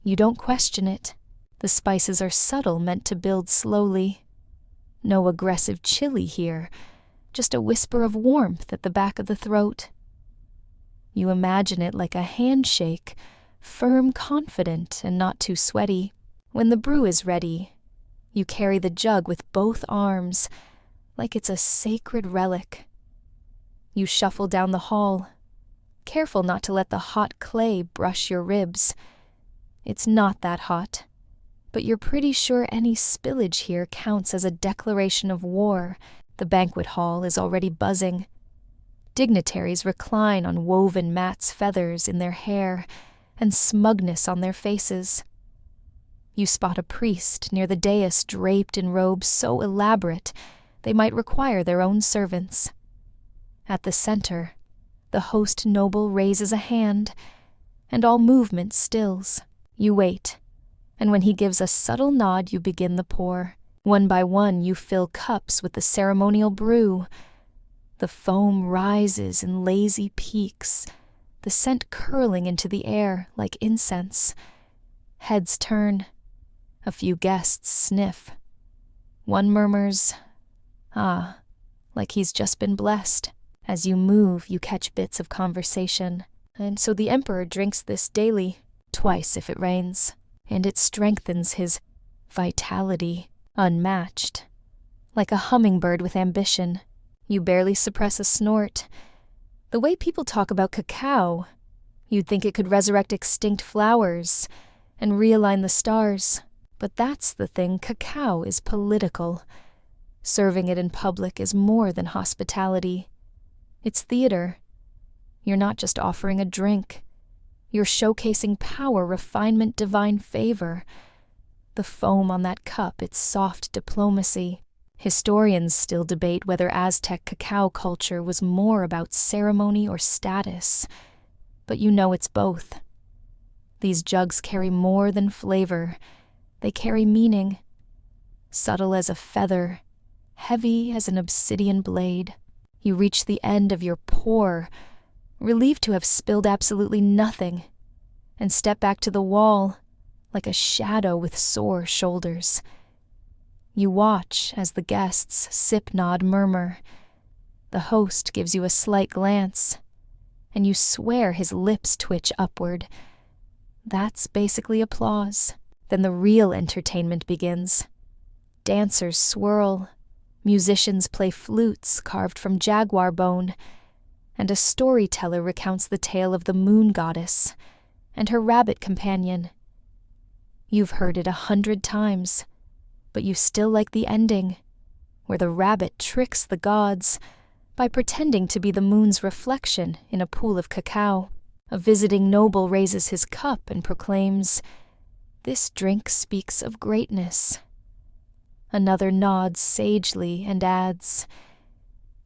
You don't question it. The spices are subtle, meant to build slowly. No aggressive chili here, just a whisper of warmth at the back of the throat. You imagine it like a handshake, firm, confident, and not too sweaty. When the brew is ready, you carry the jug with both arms, like it's a sacred relic. You shuffle down the hall, careful not to let the hot clay brush your ribs. It's not that hot, but you're pretty sure any spillage here counts as a declaration of war. The banquet hall is already buzzing. Dignitaries recline on woven mats, feathers in their hair, and smugness on their faces. You spot a priest near the dais draped in robes so elaborate they might require their own servants. At the center, the host noble raises a hand, and all movement stills. You wait, and when he gives a subtle nod, you begin the pour. One by one, you fill cups with the ceremonial brew. The foam rises in lazy peaks, the scent curling into the air like incense. Heads turn. A few guests sniff. One murmurs, "Ah," like he's just been blessed. As you move, you catch bits of conversation. And so the emperor drinks this daily, twice if it rains, and it strengthens his vitality, unmatched. Like a hummingbird with ambition, you barely suppress a snort. The way people talk about cacao, you'd think it could resurrect extinct flowers and realign the stars. But that's the thing, cacao is political. Serving it in public is more than hospitality. It's theater. You're not just offering a drink. You're showcasing power, refinement, divine favor. The foam on that cup, it's soft diplomacy. Historians still debate whether Aztec cacao culture was more about ceremony or status. But you know it's both. These jugs carry more than flavor. They carry meaning. Subtle as a feather, heavy as an obsidian blade. You reach the end of your pour, relieved to have spilled absolutely nothing, and step back to the wall like a shadow with sore shoulders. You watch as the guests sip, nod, murmur. The host gives you a slight glance, and you swear his lips twitch upward. That's basically applause. Then the real entertainment begins. Dancers swirl, musicians play flutes carved from jaguar bone, and a storyteller recounts the tale of the moon goddess and her rabbit companion. You've heard it 100 times, but you still like the ending, where the rabbit tricks the gods by pretending to be the moon's reflection in a pool of cacao. A visiting noble raises his cup and proclaims, "This drink speaks of greatness." Another nods sagely and adds,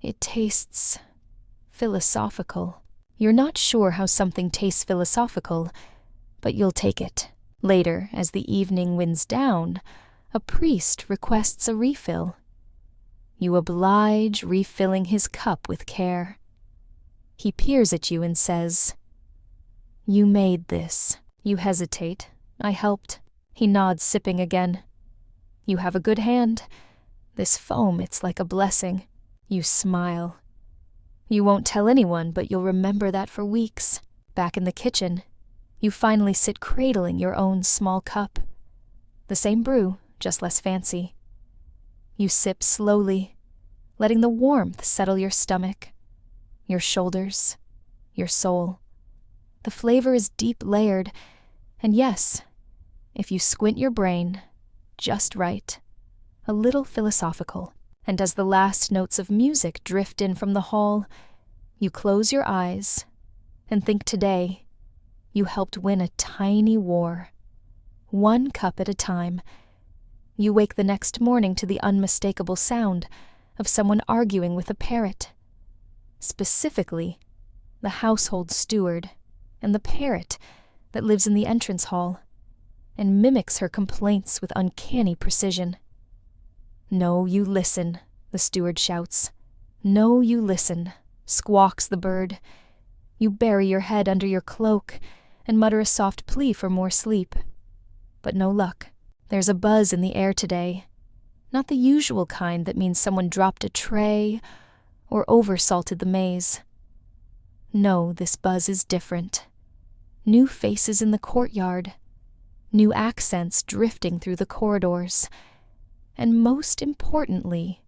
"It tastes philosophical." You're not sure how something tastes philosophical, but you'll take it. Later, as the evening winds down, a priest requests a refill. You oblige, refilling his cup with care. He peers at you and says, "You made this." You hesitate. "I helped." He nods, sipping again. "You have a good hand. This foam, it's like a blessing." You smile. You won't tell anyone, but you'll remember that for weeks. Back in the kitchen, you finally sit cradling your own small cup. The same brew, just less fancy. You sip slowly, letting the warmth settle your stomach, your shoulders, your soul. The flavor is deep layered, and yes, if you squint your brain, just right, a little philosophical. And as the last notes of music drift in from the hall, you close your eyes and think today you helped win a tiny war, one cup at a time. You wake the next morning to the unmistakable sound of someone arguing with a parrot. Specifically, the household steward and the parrot that lives in the entrance hall and mimics her complaints with uncanny precision. "No, you listen," the steward shouts. "No, you listen," squawks the bird. You bury your head under your cloak and mutter a soft plea for more sleep. But no luck. There's a buzz in the air today. Not the usual kind that means someone dropped a tray or oversalted the maize. No, this buzz is different. New faces in the courtyard. New accents drifting through the corridors. And most importantly,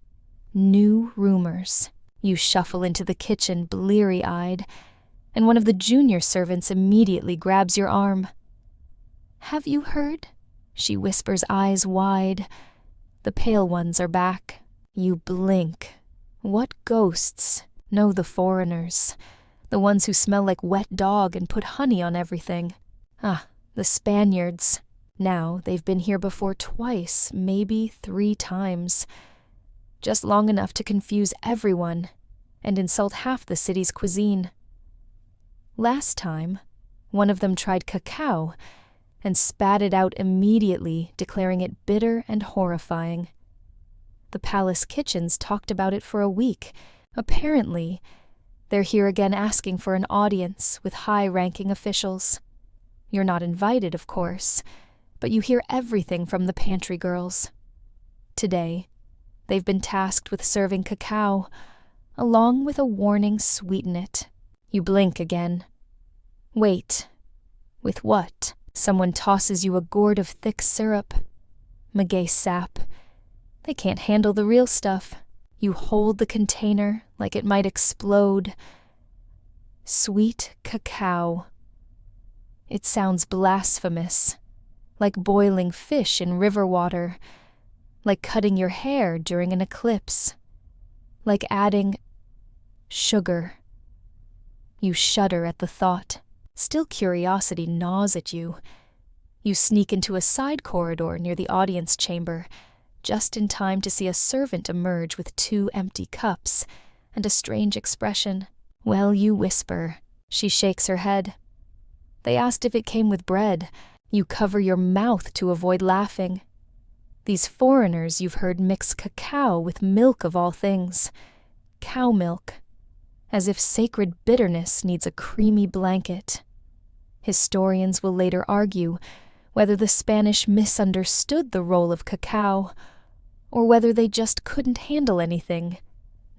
new rumors. You shuffle into the kitchen bleary-eyed, and one of the junior servants immediately grabs your arm. "Have you heard? She whispers, eyes wide. The pale ones are back. You blink. What ghosts? No, the foreigners. The ones who smell like wet dog and put honey on everything. Ah, the Spaniards. Now, they've been here before twice, maybe 3 times. Just long enough to confuse everyone and insult half the city's cuisine. Last time, one of them tried cacao and spat it out immediately, declaring it bitter and horrifying. The palace kitchens talked about it for a week. Apparently, they're here again asking for an audience with high-ranking officials. You're not invited, of course, but you hear everything from the pantry girls. Today, they've been tasked with serving cacao, along with a warning, sweeten it. You blink again. Wait. With what? Someone tosses you a gourd of thick syrup. Maguey sap. They can't handle the real stuff. You hold the container like it might explode. Sweet cacao. It sounds blasphemous, like boiling fish in river water, like cutting your hair during an eclipse, like adding sugar. You shudder at the thought. Still, curiosity gnaws at you. You sneak into a side corridor near the audience chamber, just in time to see a servant emerge with 2 empty cups and a strange expression. Well, you whisper. She shakes her head. They asked if it came with bread. You cover your mouth to avoid laughing. These foreigners you've heard mix cacao with milk of all things. Cow milk. As if sacred bitterness needs a creamy blanket. Historians will later argue whether the Spanish misunderstood the role of cacao, or whether they just couldn't handle anything,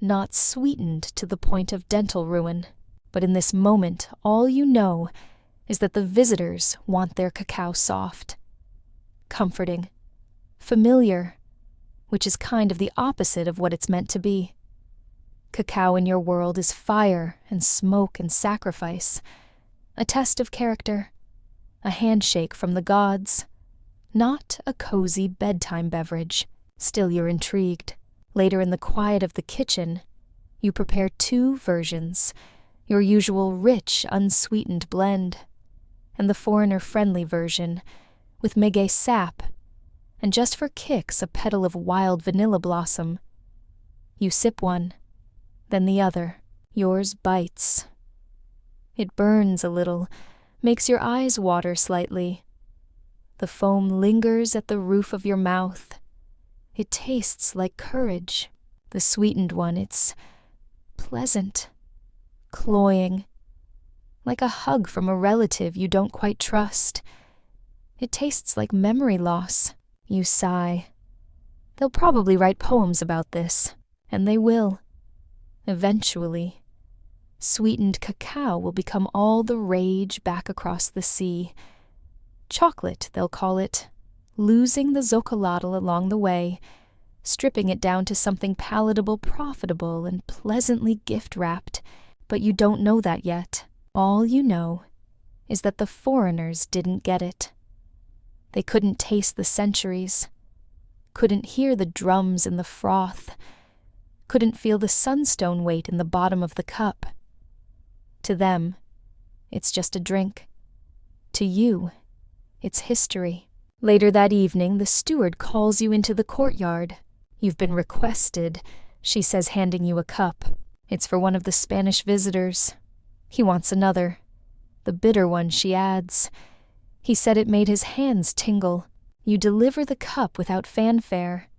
not sweetened to the point of dental ruin. But in this moment, all you know is that the visitors want their cacao soft, comforting, familiar, which is kind of the opposite of what it's meant to be. Cacao in your world is fire and smoke and sacrifice, a test of character, a handshake from the gods, not a cozy bedtime beverage. Still, you're intrigued. Later in the quiet of the kitchen, you prepare 2 versions, your usual rich, unsweetened blend, and the foreigner-friendly version, with maguey sap, and just for kicks a petal of wild vanilla blossom. You sip one, then the other. Yours bites. It burns a little, makes your eyes water slightly. The foam lingers at the roof of your mouth. It tastes like courage. The sweetened one, it's pleasant, cloying, like a hug from a relative you don't quite trust. It tastes like memory loss. You sigh. They'll probably write poems about this, and they will. Eventually, sweetened cacao will become all the rage back across the sea. Chocolate, they'll call it, losing the xocolotl along the way, stripping it down to something palatable, profitable, and pleasantly gift-wrapped. But you don't know that yet. All you know is that the foreigners didn't get it. They couldn't taste the centuries, couldn't hear the drums in the froth, couldn't feel the sunstone weight in the bottom of the cup. To them, it's just a drink. To you, it's history. Later that evening, the steward calls you into the courtyard. You've been requested, she says, handing you a cup. It's for one of the Spanish visitors. He wants another. The bitter one, she adds. He said it made his hands tingle. You deliver the cup without fanfare.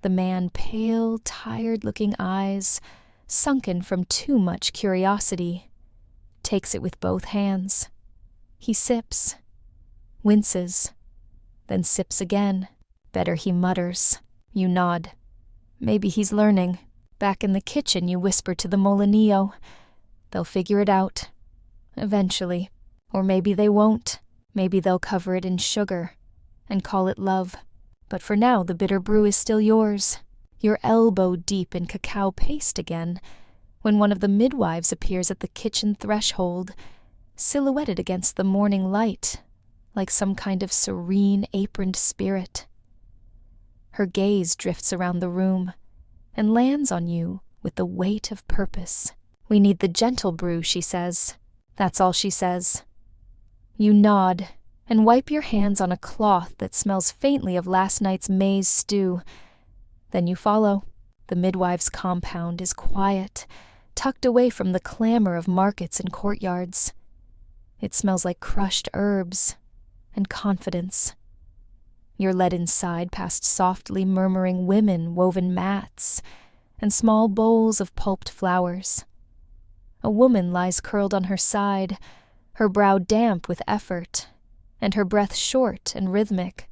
The man, pale, tired-looking eyes, sunken from too much curiosity, takes it with both hands. He sips, winces, then sips again. Better, he mutters. You nod. Maybe he's learning. Back in the kitchen, you whisper to the molinillo. They'll figure it out. Eventually. Or maybe they won't. Maybe they'll cover it in sugar and call it love. But for now, the bitter brew is still yours. You're elbow deep in cacao paste again, when one of the midwives appears at the kitchen threshold, silhouetted against the morning light, like some kind of serene, aproned spirit. Her gaze drifts around the room and lands on you with the weight of purpose. "We need the gentle brew," she says. That's all she says. You nod and wipe your hands on a cloth that smells faintly of last night's maize stew. Then you follow. The midwife's compound is quiet, tucked away from the clamor of markets and courtyards. It smells like crushed herbs and confidence. You're led inside past softly murmuring women woven mats and small bowls of pulped flowers. A woman lies curled on her side, her brow damp with effort, and her breath short and rhythmic.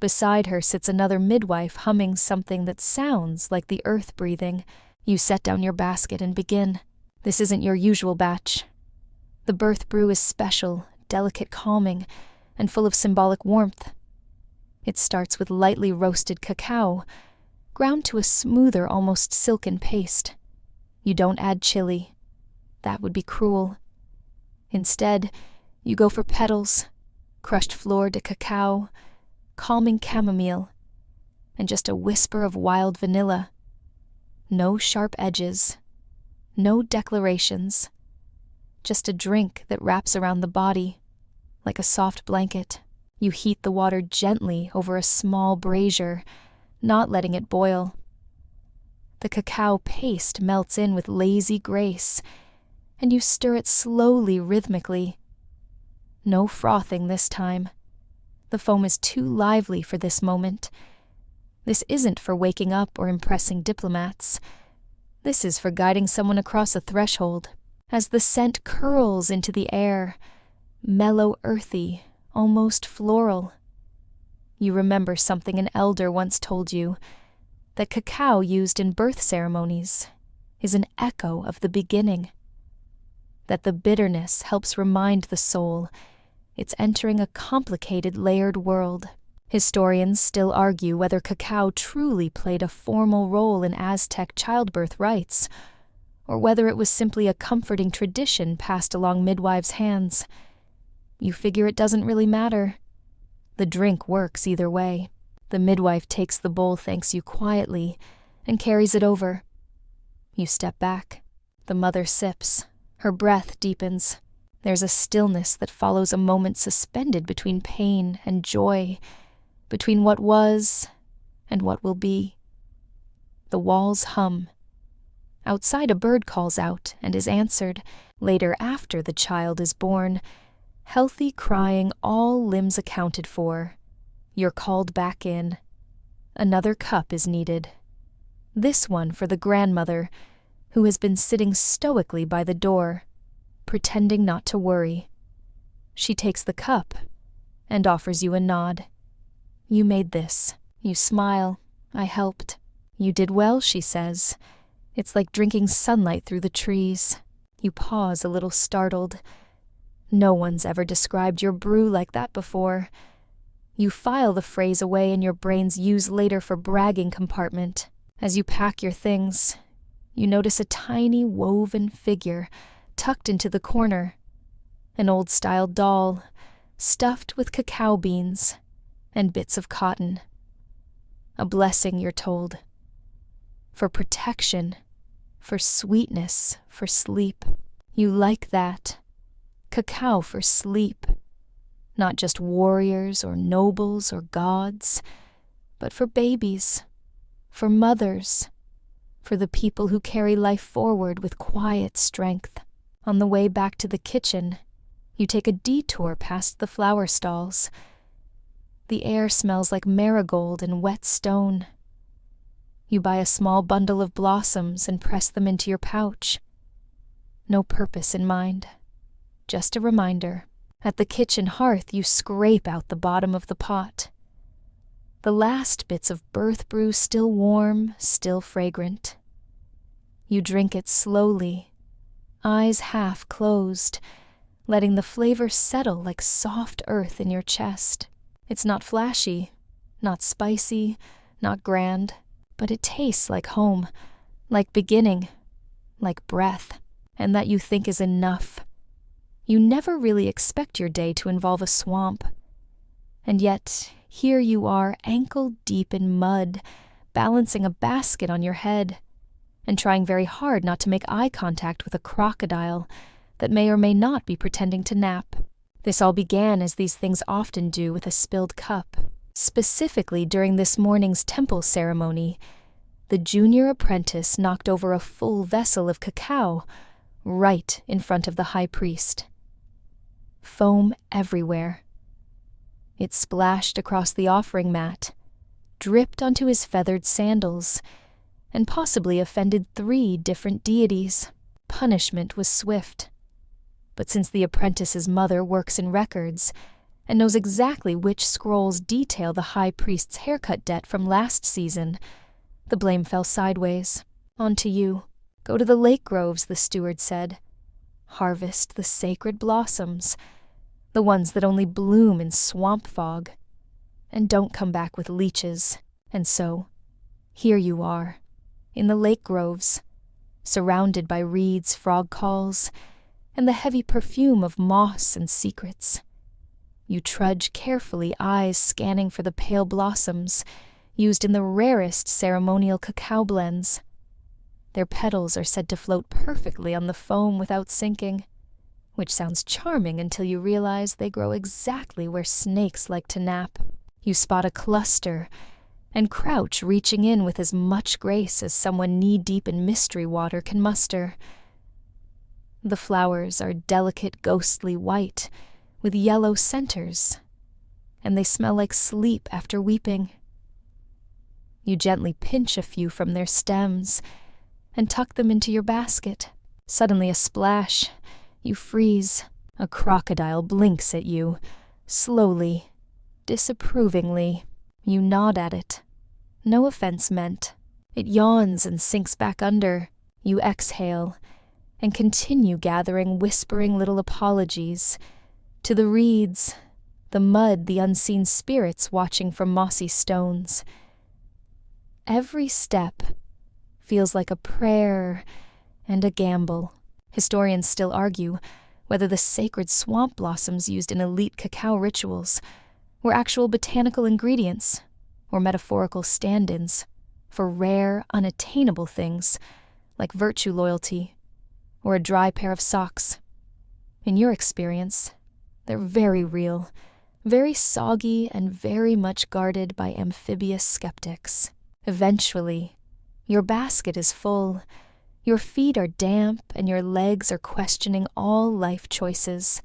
Beside her sits another midwife humming something that sounds like the earth breathing. You set down your basket and begin. This isn't your usual batch. The birth brew is special, delicate calming, and full of symbolic warmth. It starts with lightly roasted cacao, ground to a smoother, almost silken paste. You don't add chili. That would be cruel. Instead, you go for petals, crushed flor de cacao, calming chamomile, and just a whisper of wild vanilla. No sharp edges, no declarations, just a drink that wraps around the body like a soft blanket. You heat the water gently over a small brazier, not letting it boil. The cacao paste melts in with lazy grace, and you stir it slowly, rhythmically. No frothing this time. The foam is too lively for this moment. This isn't for waking up or impressing diplomats. This is for guiding someone across a threshold. As the scent curls into the air, mellow, earthy, almost floral. You remember something an elder once told you, that cacao used in birth ceremonies is an echo of the beginning. That the bitterness helps remind the soul it's entering a complicated, layered world. Historians still argue whether cacao truly played a formal role in Aztec childbirth rites, or whether it was simply a comforting tradition passed along midwives' hands. You figure it doesn't really matter. The drink works either way. The midwife takes the bowl, thanks you quietly, and carries it over. You step back. The mother sips. Her breath deepens. There's a stillness that follows a moment suspended between pain and joy, between what was and what will be. The walls hum. Outside, a bird calls out and is answered, later after the child is born. Healthy crying, all limbs accounted for. You're called back in. Another cup is needed. This one for the grandmother, who has been sitting stoically by the door, pretending not to worry. She takes the cup and offers you a nod. You made this. You smile. I helped. You did well, she says. It's like drinking sunlight through the trees. You pause, a little startled. No one's ever described your brew like that before. You file the phrase away in your brain's use later for bragging compartment. As you pack your things, you notice a tiny woven figure tucked into the corner. An old-style doll, stuffed with cacao beans and bits of cotton. A blessing, you're told. For protection, for sweetness, for sleep. You like that. Cacao for sleep. Not just warriors or nobles or gods, but for babies, for mothers, for the people who carry life forward with quiet strength. On the way back to the kitchen, you take a detour past the flower stalls. The air smells like marigold and wet stone. You buy a small bundle of blossoms and press them into your pouch. No purpose in mind, just a reminder. At the kitchen hearth, you scrape out the bottom of the pot. The last bits of birth brew still warm, still fragrant. You drink it slowly, eyes half closed, letting the flavor settle like soft earth in your chest. It's not flashy, not spicy, not grand, but it tastes like home, like beginning, like breath, and that you think is enough. You never really expect your day to involve a swamp. And yet, here you are, ankle-deep in mud, balancing a basket on your head, and trying very hard not to make eye contact with a crocodile that may or may not be pretending to nap. This all began as these things often do with a spilled cup. Specifically during this morning's temple ceremony, the junior apprentice knocked over a full vessel of cacao right in front of the high priest. Foam everywhere. It splashed across the offering mat, dripped onto his feathered sandals, and possibly offended 3 different deities. Punishment was swift. But since the apprentice's mother works in records and knows exactly which scrolls detail the high priest's haircut debt from last season, the blame fell sideways. Onto you. Go to the lake groves, the steward said. Harvest the sacred blossoms, the ones that only bloom in swamp fog. And don't come back with leeches. And so, here you are, in the lake groves, surrounded by reeds, frog calls, and the heavy perfume of moss and secrets. You trudge carefully, eyes scanning for the pale blossoms used in the rarest ceremonial cacao blends. Their petals are said to float perfectly on the foam without sinking, which sounds charming until you realize they grow exactly where snakes like to nap. You spot a cluster and crouch, reaching in with as much grace as someone knee-deep in mystery water can muster. The flowers are delicate, ghostly white, with yellow centers, and they smell like sleep after weeping. You gently pinch a few from their stems and tuck them into your basket. Suddenly a splash. You freeze. A crocodile blinks at you, slowly, disapprovingly. You nod at it. No offense meant. It yawns and sinks back under. You exhale and continue gathering whispering little apologies to the reeds, the mud, the unseen spirits watching from mossy stones. Every step feels like a prayer and a gamble. Historians still argue whether the sacred swamp blossoms used in elite cacao rituals were actual botanical ingredients or metaphorical stand-ins for rare, unattainable things like virtue loyalty or a dry pair of socks. In your experience, they're very real, very soggy, and very much guarded by amphibious skeptics. Eventually, your basket is full, your feet are damp, and your legs are questioning all life choices.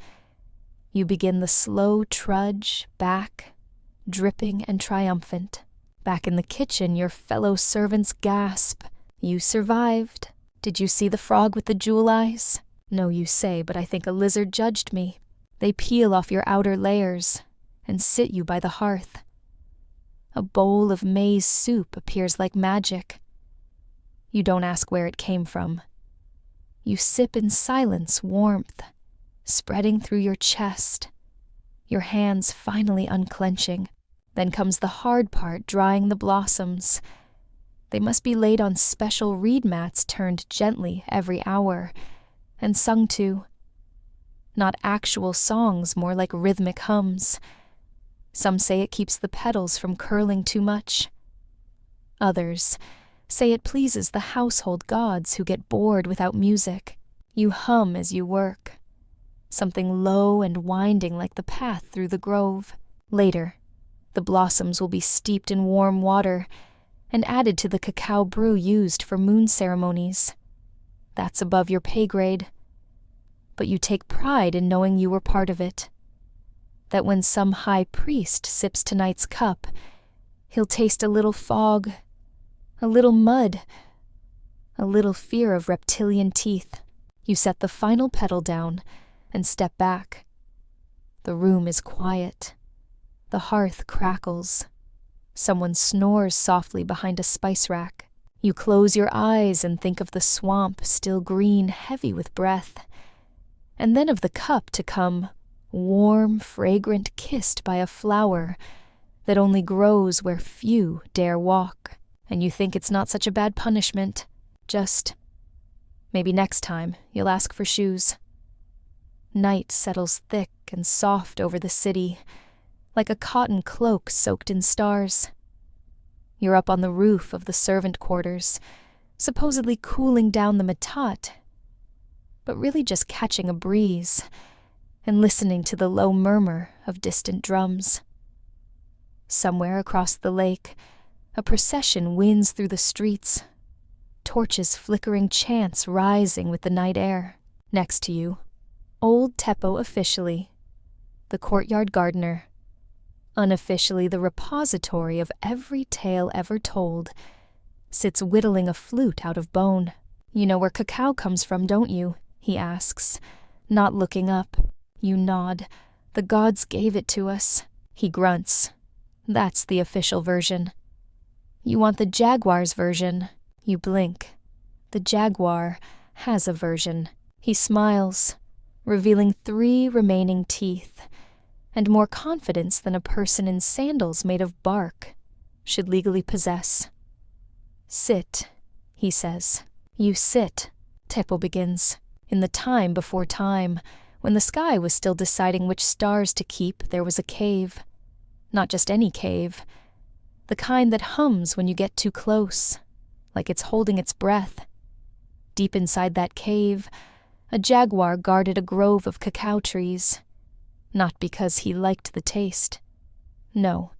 You begin the slow trudge back, dripping and triumphant. Back in the kitchen, your fellow servants gasp. You survived. Did you see the frog with the jewel eyes? No, you say, but I think a lizard judged me. They peel off your outer layers and sit you by the hearth. A bowl of maize soup appears like magic. You don't ask where it came from. You sip in silence, warmth spreading through your chest, your hands finally unclenching. Then comes the hard part, drying the blossoms. They must be laid on special reed mats turned gently every hour and sung to. Not actual songs, more like rhythmic hums. Some say it keeps the petals from curling too much. Others say it pleases the household gods who get bored without music. You hum as you work, something low and winding like the path through the grove. Later, the blossoms will be steeped in warm water and added to the cacao brew used for moon ceremonies. That's above your pay grade. But you take pride in knowing you were part of it. That when some high priest sips tonight's cup, he'll taste a little fog, a little mud, a little fear of reptilian teeth. You set the final petal down and step back. The room is quiet. The hearth crackles. Someone snores softly behind a spice rack. You close your eyes and think of the swamp, still green, heavy with breath, and then of the cup to come, warm, fragrant, kissed by a flower that only grows where few dare walk. And you think it's not such a bad punishment. Just, maybe next time you'll ask for shoes. Night settles thick and soft over the city, like a cotton cloak soaked in stars. You're up on the roof of the servant quarters, supposedly cooling down the matat, but really just catching a breeze and listening to the low murmur of distant drums. Somewhere across the lake, a procession winds through the streets, torches flickering chants rising with the night air. Next to you, old Teppo officially, the courtyard gardener, unofficially the repository of every tale ever told, sits whittling a flute out of bone. "You know where cacao comes from, don't you?" he asks, not looking up. You nod. "The gods gave it to us." He grunts. "That's the official version." "You want the jaguar's version?" You blink. The jaguar has a version. He smiles, revealing 3 remaining teeth, and more confidence than a person in sandals made of bark should legally possess. "Sit," he says. You sit, Teppo begins. In the time before time, when the sky was still deciding which stars to keep, there was a cave. Not just any cave. The kind that hums when you get too close, like it's holding its breath. Deep inside that cave, a jaguar guarded a grove of cacao trees. Not because he liked the taste. No,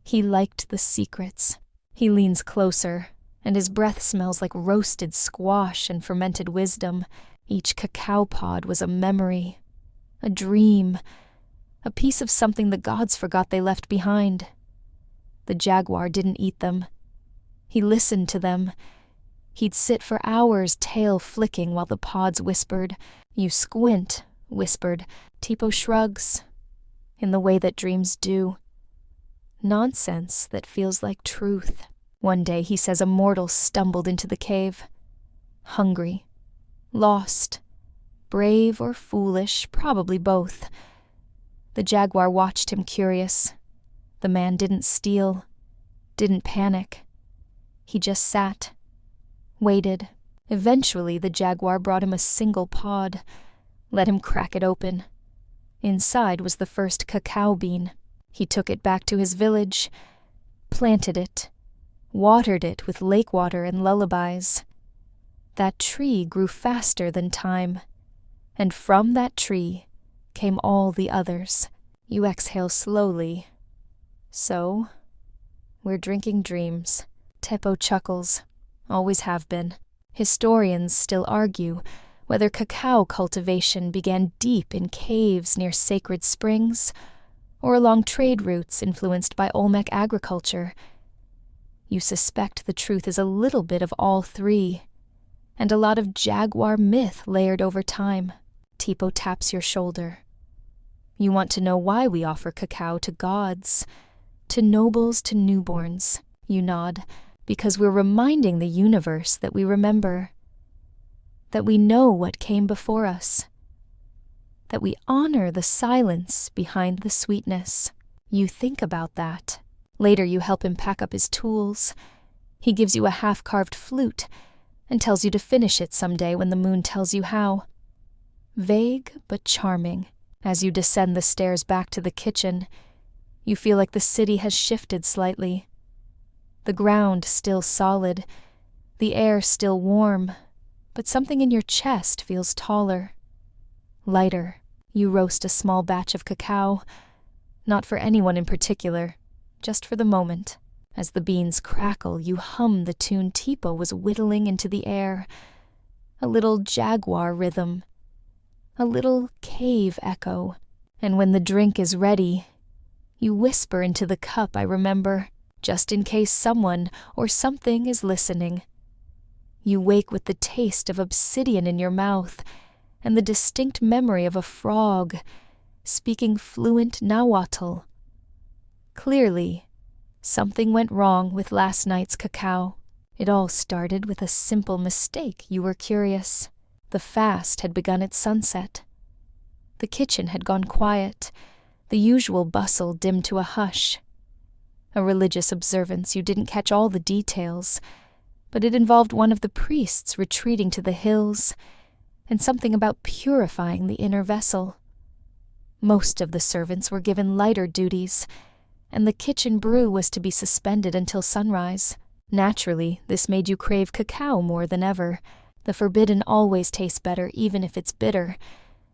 he liked the secrets. He leans closer, and his breath smells like roasted squash and fermented wisdom. Each cacao pod was a memory, a dream, a piece of something the gods forgot they left behind. The jaguar didn't eat them. He listened to them. He'd sit for hours, tail flicking, while the pods whispered. You squint, whispered. Teppo shrugs, in the way that dreams do. Nonsense that feels like truth. One day, he says, a mortal stumbled into the cave. Hungry, lost, brave or foolish, probably both. The jaguar watched him curious. The man didn't steal, didn't panic. He just sat, waited. Eventually, the jaguar brought him a single pod, let him crack it open. Inside was the first cacao bean. He took it back to his village, planted it, watered it with lake water and lullabies. That tree grew faster than time, and from that tree came all the others. You exhale slowly. So, we're drinking dreams. Teppo chuckles. Always have been. Historians still argue whether cacao cultivation began deep in caves near sacred springs or along trade routes influenced by Olmec agriculture. You suspect the truth is a little bit of all 3, and a lot of jaguar myth layered over time. Teppo taps your shoulder. You want to know why we offer cacao to gods, to nobles, to newborns. You nod, because we're reminding the universe that we remember, that we know what came before us, that we honor the silence behind the sweetness. You think about that. Later you help him pack up his tools. He gives you a half-carved flute and tells you to finish it someday when the moon tells you how. Vague but charming. As you descend the stairs back to the kitchen, you feel like the city has shifted slightly. The ground still solid, the air still warm, but something in your chest feels taller, lighter. You roast a small batch of cacao, not for anyone in particular, just for the moment. As the beans crackle, you hum the tune Teppo was whittling into the air, a little jaguar rhythm, a little cave echo. And when the drink is ready, you whisper into the cup, I remember, just in case someone or something is listening. You wake with the taste of obsidian in your mouth and the distinct memory of a frog speaking fluent Nahuatl. Clearly, something went wrong with last night's cacao. It all started with a simple mistake. You were curious. The fast had begun at sunset. The kitchen had gone quiet, the usual bustle dimmed to a hush. A religious observance. You didn't catch all the details, but it involved one of the priests retreating to the hills and something about purifying the inner vessel. Most of the servants were given lighter duties, and the kitchen brew was to be suspended until sunrise. Naturally, this made you crave cacao more than ever. The forbidden always tastes better even if it's bitter,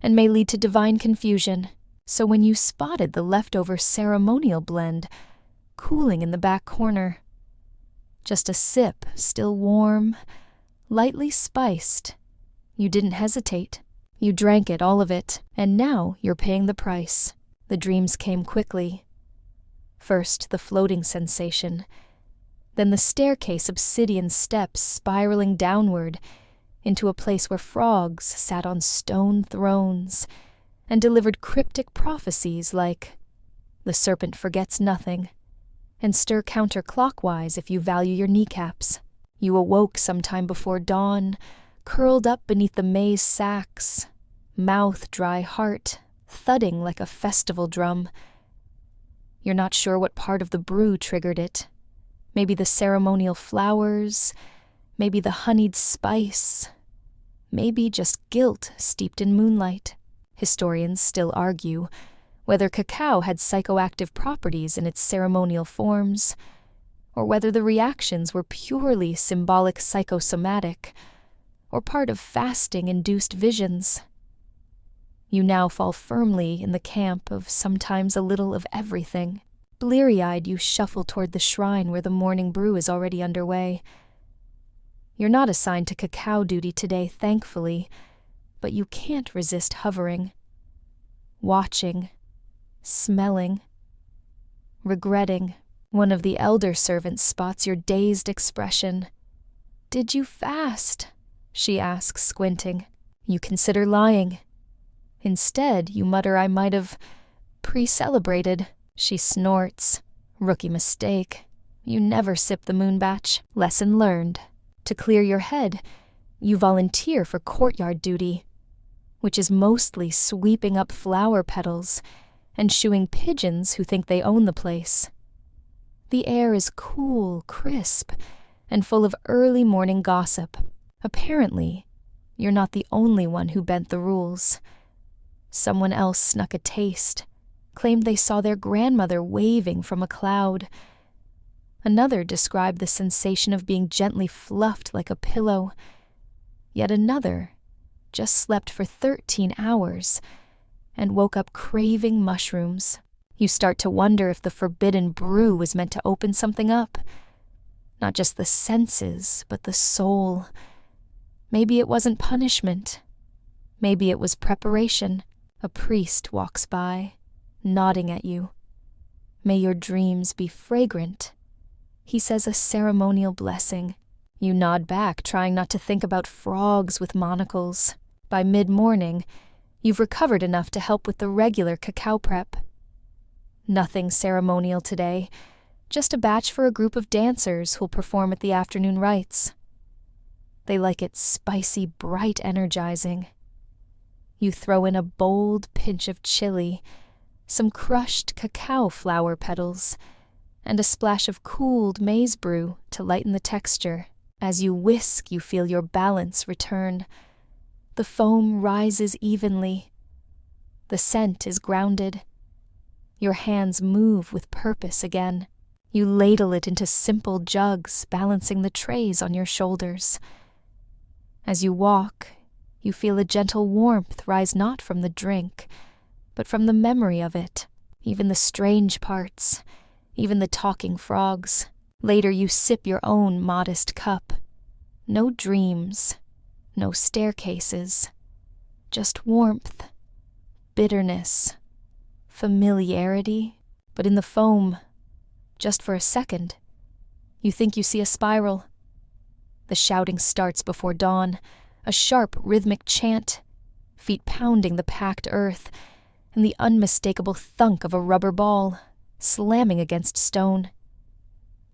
and may lead to divine confusion. So when you spotted the leftover ceremonial blend cooling in the back corner, just a sip, still warm, lightly spiced, you didn't hesitate. You drank it, all of it, and now you're paying the price. The dreams came quickly. First, the floating sensation, then the staircase obsidian steps spiraling downward into a place where frogs sat on stone thrones and delivered cryptic prophecies like, "The serpent forgets nothing," and "Stir counterclockwise if you value your kneecaps." You awoke sometime before dawn, curled up beneath the maize sacks, mouth dry, heart thudding like a festival drum. You're not sure what part of the brew triggered it. Maybe the ceremonial flowers, maybe the honeyed spice, maybe just guilt steeped in moonlight. Historians still argue whether cacao had psychoactive properties in its ceremonial forms, or whether the reactions were purely symbolic psychosomatic, or part of fasting-induced visions. You now fall firmly in the camp of sometimes a little of everything. Bleary-eyed, you shuffle toward the shrine where the morning brew is already underway. You're not assigned to cacao duty today, thankfully, but you can't resist hovering, watching, smelling, regretting. One of the elder servants spots your dazed expression. "Did you fast?" she asks, squinting. You consider lying. Instead, you mutter, "I might have pre-celebrated." She snorts. "Rookie mistake. You never sip the moon batch." Lesson learned. To clear your head, you volunteer for courtyard duty, which is mostly sweeping up flower petals and shooing pigeons who think they own the place. The air is cool, crisp, and full of early morning gossip. Apparently, you're not the only one who bent the rules. Someone else snuck a taste, claimed they saw their grandmother waving from a cloud. Another described the sensation of being gently fluffed like a pillow. Yet another just slept for 13 hours and woke up craving mushrooms. You start to wonder if the forbidden brew was meant to open something up. Not just the senses, but the soul. Maybe it wasn't punishment. Maybe it was preparation. A priest walks by, nodding at you. "May your dreams be fragrant." He says a ceremonial blessing. You nod back, trying not to think about frogs with monocles. By mid-morning, you've recovered enough to help with the regular cacao prep. Nothing ceremonial today, just a batch for a group of dancers who'll perform at the afternoon rites. They like it spicy, bright, energizing. You throw in a bold pinch of chili, some crushed cacao flower petals, and a splash of cooled maize brew to lighten the texture. As you whisk, you feel your balance return. The foam rises evenly. The scent is grounded. Your hands move with purpose again. You ladle it into simple jugs, balancing the trays on your shoulders. As you walk, you feel a gentle warmth rise not from the drink, but from the memory of it, even the strange parts, even the talking frogs. Later you sip your own modest cup. No dreams, no staircases, just warmth, bitterness, familiarity, but in the foam, just for a second, you think you see a spiral. The shouting starts before dawn, a sharp rhythmic chant, feet pounding the packed earth, and the unmistakable thunk of a rubber ball slamming against stone.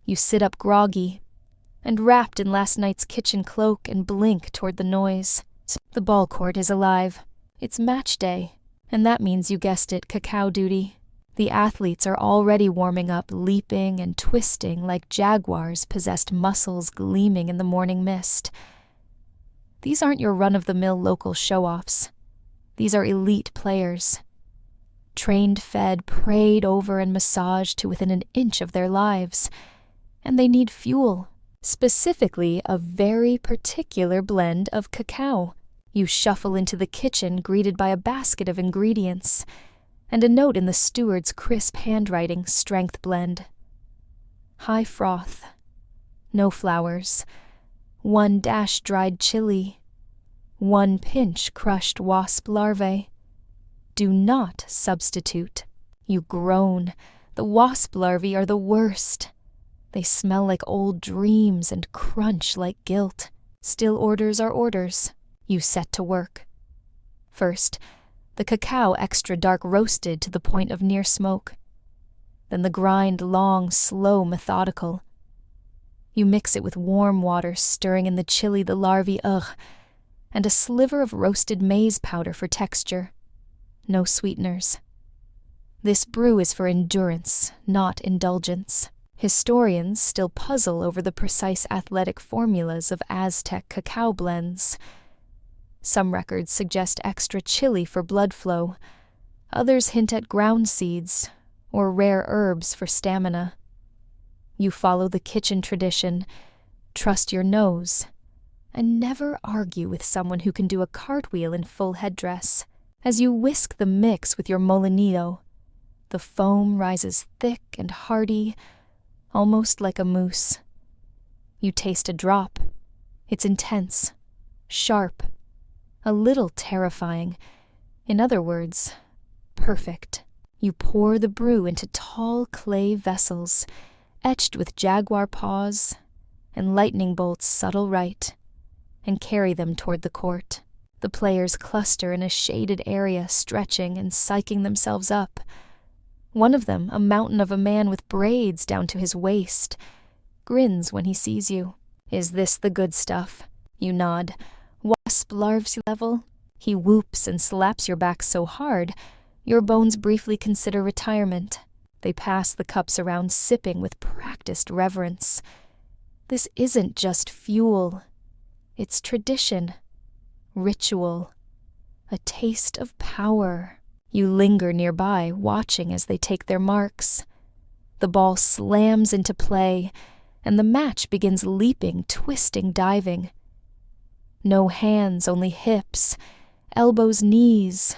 You sit up groggy and wrapped in last night's kitchen cloak and blink toward the noise. The ball court is alive. It's match day, and that means, you guessed it, cacao duty. The athletes are already warming up, leaping and twisting like jaguars' possessed muscles gleaming in the morning mist. These aren't your run-of-the-mill local show-offs. These are elite players. Trained, fed, prayed over, and massaged to within an inch of their lives. And they need fuel, specifically a very particular blend of cacao. You shuffle into the kitchen greeted by a basket of ingredients and a note in the steward's crisp handwriting, strength blend. High froth, no flowers, 1 dash dried chili, 1 pinch crushed wasp larvae. Do not substitute. You groan. The wasp larvae are the worst. They smell like old dreams and crunch like guilt. Still, orders are orders. You set to work. First, the cacao extra dark roasted to the point of near smoke. Then the grind long, slow, methodical. You mix it with warm water, stirring in the chili, the larvae, and a sliver of roasted maize powder for texture. No sweeteners. This brew is for endurance, not indulgence. Historians still puzzle over the precise athletic formulas of Aztec cacao blends. Some records suggest extra chili for blood flow. Others hint at ground seeds or rare herbs for stamina. You follow the kitchen tradition, trust your nose, and never argue with someone who can do a cartwheel in full headdress. As you whisk the mix with your molinillo, the foam rises thick and hearty, almost like a mousse. You taste a drop. It's intense, sharp, a little terrifying. In other words, perfect. You pour the brew into tall clay vessels, etched with jaguar paws and lightning bolts subtle right, and carry them toward the court. The players cluster in a shaded area, stretching and psyching themselves up. One of them, a mountain of a man with braids down to his waist, grins when he sees you. Is this the good stuff? You nod. Wasp larvae level? He whoops and slaps your back so hard, your bones briefly consider retirement. They pass the cups around, sipping with practiced reverence. This isn't just fuel. It's tradition. Ritual, a taste of power. You linger nearby, watching as they take their marks. The ball slams into play, and the match begins leaping, twisting, diving. No hands, only hips, elbows, knees,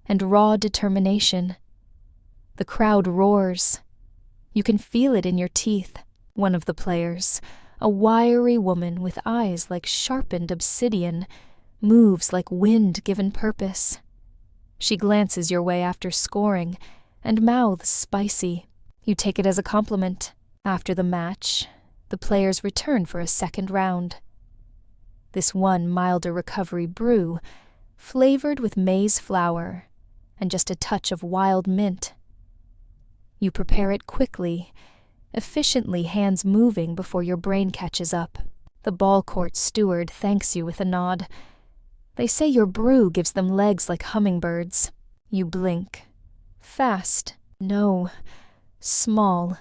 and raw determination. The crowd roars. You can feel it in your teeth. One of the players, a wiry woman with eyes like sharpened obsidian, moves like wind given purpose. She glances your way after scoring, and mouths spicy. You take it as a compliment. After the match, the players return for a second round. This one milder recovery brew, flavored with maize flour and just a touch of wild mint. You prepare it quickly, efficiently, hands moving before your brain catches up. The ball court steward thanks you with a nod. They say your brew gives them legs like hummingbirds. You blink. Fast. No. Small.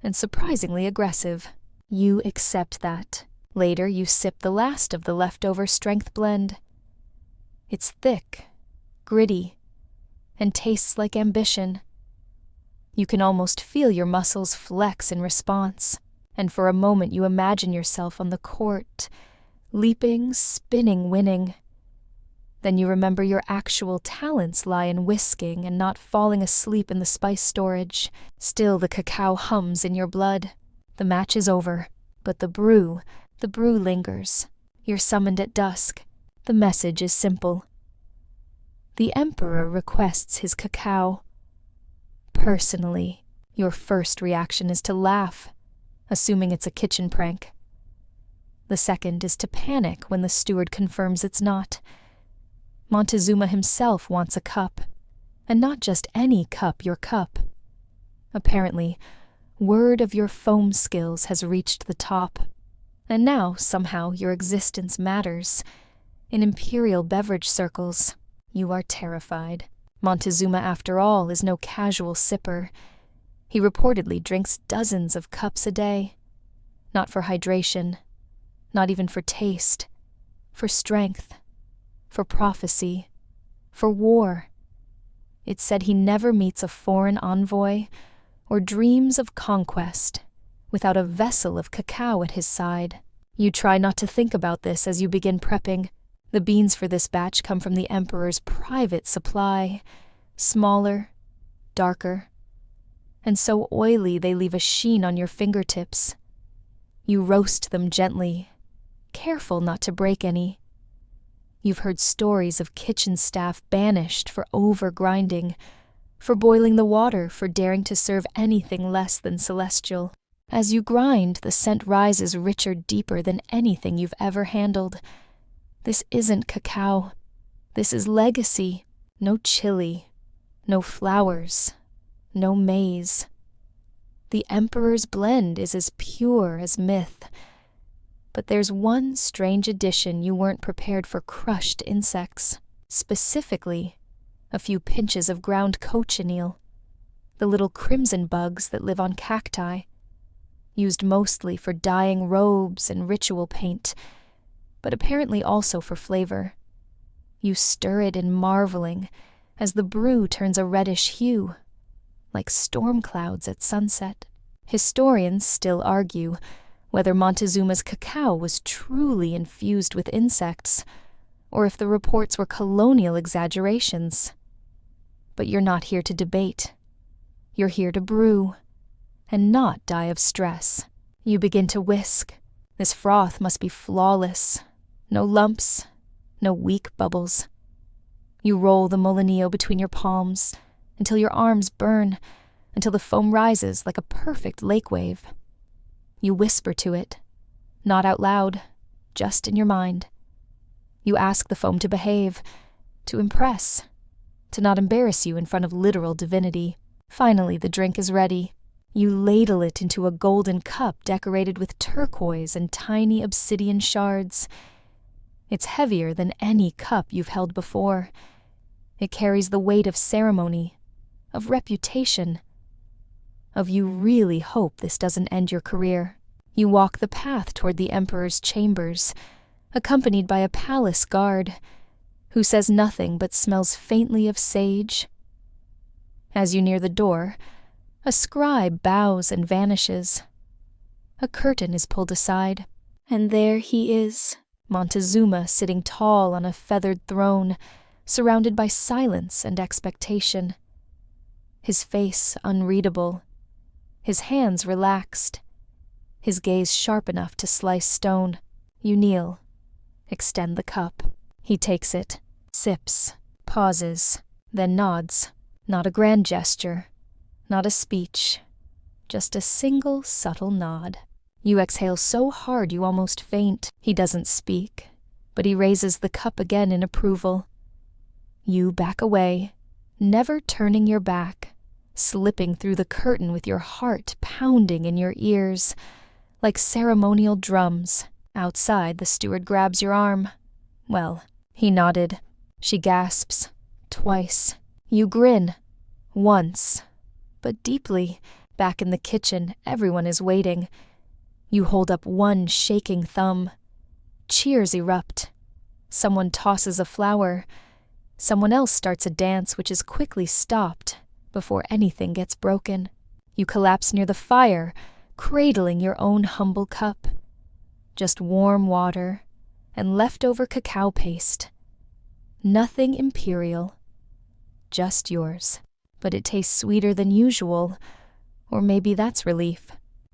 And surprisingly aggressive. You accept that. Later, you sip the last of the leftover strength blend. It's thick, gritty, and tastes like ambition. You can almost feel your muscles flex in response, and for a moment you imagine yourself on the court, leaping, spinning, winning. Then you remember your actual talents lie in whisking and not falling asleep in the spice storage. Still, the cacao hums in your blood. The match is over, but the brew lingers. You're summoned at dusk. The message is simple. The Emperor requests his cacao. Personally, your first reaction is to laugh, assuming it's a kitchen prank. The second is to panic when the steward confirms it's not. Montezuma himself wants a cup, and not just any cup, your cup. Apparently, word of your foam skills has reached the top, and now, somehow, your existence matters. In imperial beverage circles, you are terrified. Montezuma, after all, is no casual sipper. He reportedly drinks dozens of cups a day. Not for hydration, not even for taste, for strength, for prophecy, for war. It said he never meets a foreign envoy or dreams of conquest without a vessel of cacao at his side. You try not to think about this as you begin prepping. The beans for this batch come from the emperor's private supply, smaller, darker, and so oily they leave a sheen on your fingertips. You roast them gently, careful not to break any. You've heard stories of kitchen staff banished for over-grinding, for boiling the water, for daring to serve anything less than celestial. As you grind, the scent rises richer, deeper than anything you've ever handled. This isn't cacao. This is legacy. No chili, no flowers, no maize. The emperor's blend is as pure as myth. But there's one strange addition you weren't prepared for: crushed insects. Specifically, a few pinches of ground cochineal, the little crimson bugs that live on cacti, used mostly for dyeing robes and ritual paint, but apparently also for flavor. You stir it in marveling as the brew turns a reddish hue, like storm clouds at sunset. Historians still argue whether Montezuma's cacao was truly infused with insects, or if the reports were colonial exaggerations. But you're not here to debate. You're here to brew, and not die of stress. You begin to whisk. This froth must be flawless. No lumps, no weak bubbles. You roll the molinillo between your palms until your arms burn, until the foam rises like a perfect lake wave. You whisper to it, not out loud, just in your mind. You ask the foam to behave, to impress, to not embarrass you in front of literal divinity. Finally, the drink is ready. You ladle it into a golden cup decorated with turquoise and tiny obsidian shards. It's heavier than any cup you've held before. It carries the weight of ceremony, of reputation, of you really hope this doesn't end your career. You walk the path toward the emperor's chambers, accompanied by a palace guard, who says nothing but smells faintly of sage. As you near the door, a scribe bows and vanishes. A curtain is pulled aside, and there he is, Montezuma sitting tall on a feathered throne, surrounded by silence and expectation. His face unreadable, his hands relaxed, his gaze sharp enough to slice stone. You kneel, extend the cup. He takes it, sips, pauses, then nods. Not a grand gesture, not a speech, just a single subtle nod. You exhale so hard you almost faint. He doesn't speak, but he raises the cup again in approval. You back away, never turning your back, slipping through the curtain with your heart pounding in your ears, like ceremonial drums. Outside, the steward grabs your arm. Well, he nodded. She gasps. Twice. You grin. Once. But deeply. Back in the kitchen, everyone is waiting. You hold up one shaking thumb. Cheers erupt. Someone tosses a flower. Someone else starts a dance which is quickly stopped before anything gets broken. You collapse near the fire, cradling your own humble cup. Just warm water and leftover cacao paste. Nothing imperial. Just yours. But it tastes sweeter than usual, or maybe that's relief.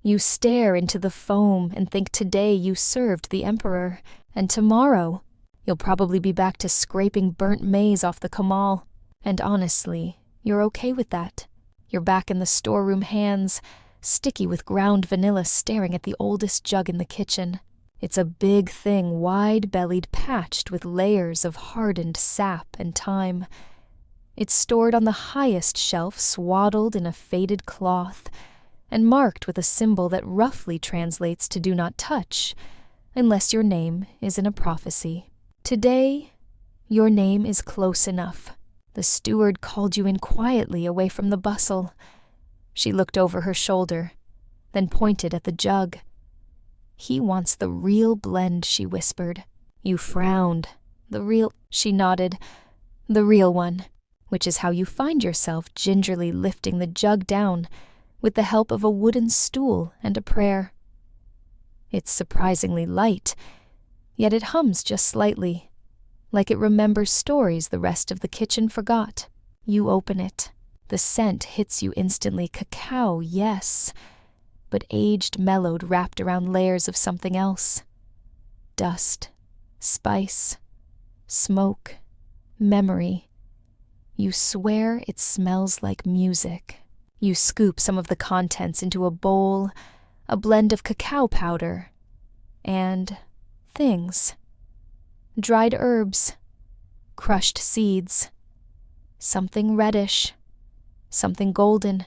You stare into the foam and think today you served the emperor, and tomorrow you'll probably be back to scraping burnt maize off the comal. And honestly, you're okay with that. You're back in the storeroom hands, sticky with ground vanilla staring at the oldest jug in the kitchen. It's a big thing, wide-bellied, patched with layers of hardened sap and thyme. It's stored on the highest shelf, swaddled in a faded cloth, and marked with a symbol that roughly translates to "do not touch," unless your name is in a prophecy. Today, your name is close enough. The steward called you in quietly away from the bustle. She looked over her shoulder, then pointed at the jug. He wants the real blend, she whispered. You frowned. She nodded. The real one, which is how you find yourself gingerly lifting the jug down with the help of a wooden stool and a prayer. It's surprisingly light, yet it hums just slightly, like it remembers stories the rest of the kitchen forgot. You open it. The scent hits you instantly. Cacao, yes, but aged, mellowed, wrapped around layers of something else. Dust, spice, smoke, memory. You swear it smells like music. You scoop some of the contents into a bowl, a blend of cacao powder, and things. Dried herbs, crushed seeds, something reddish, something golden,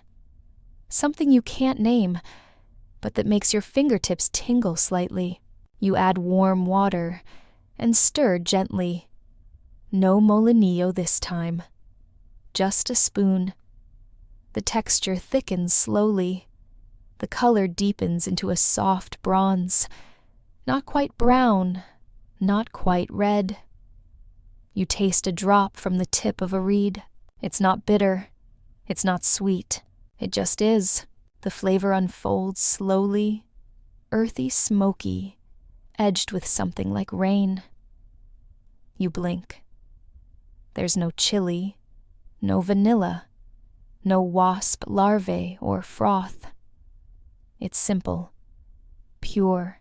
something you can't name, but that makes your fingertips tingle slightly. You add warm water and stir gently. No molinillo this time. Just a spoon. The texture thickens slowly. The color deepens into a soft bronze. Not quite brown, not quite red. You taste a drop from the tip of a reed. It's not bitter. It's not sweet. It just is. The flavor unfolds slowly, earthy, smoky, edged with something like rain. You blink. There's no chili, no vanilla, no wasp larvae or froth. It's simple, pure,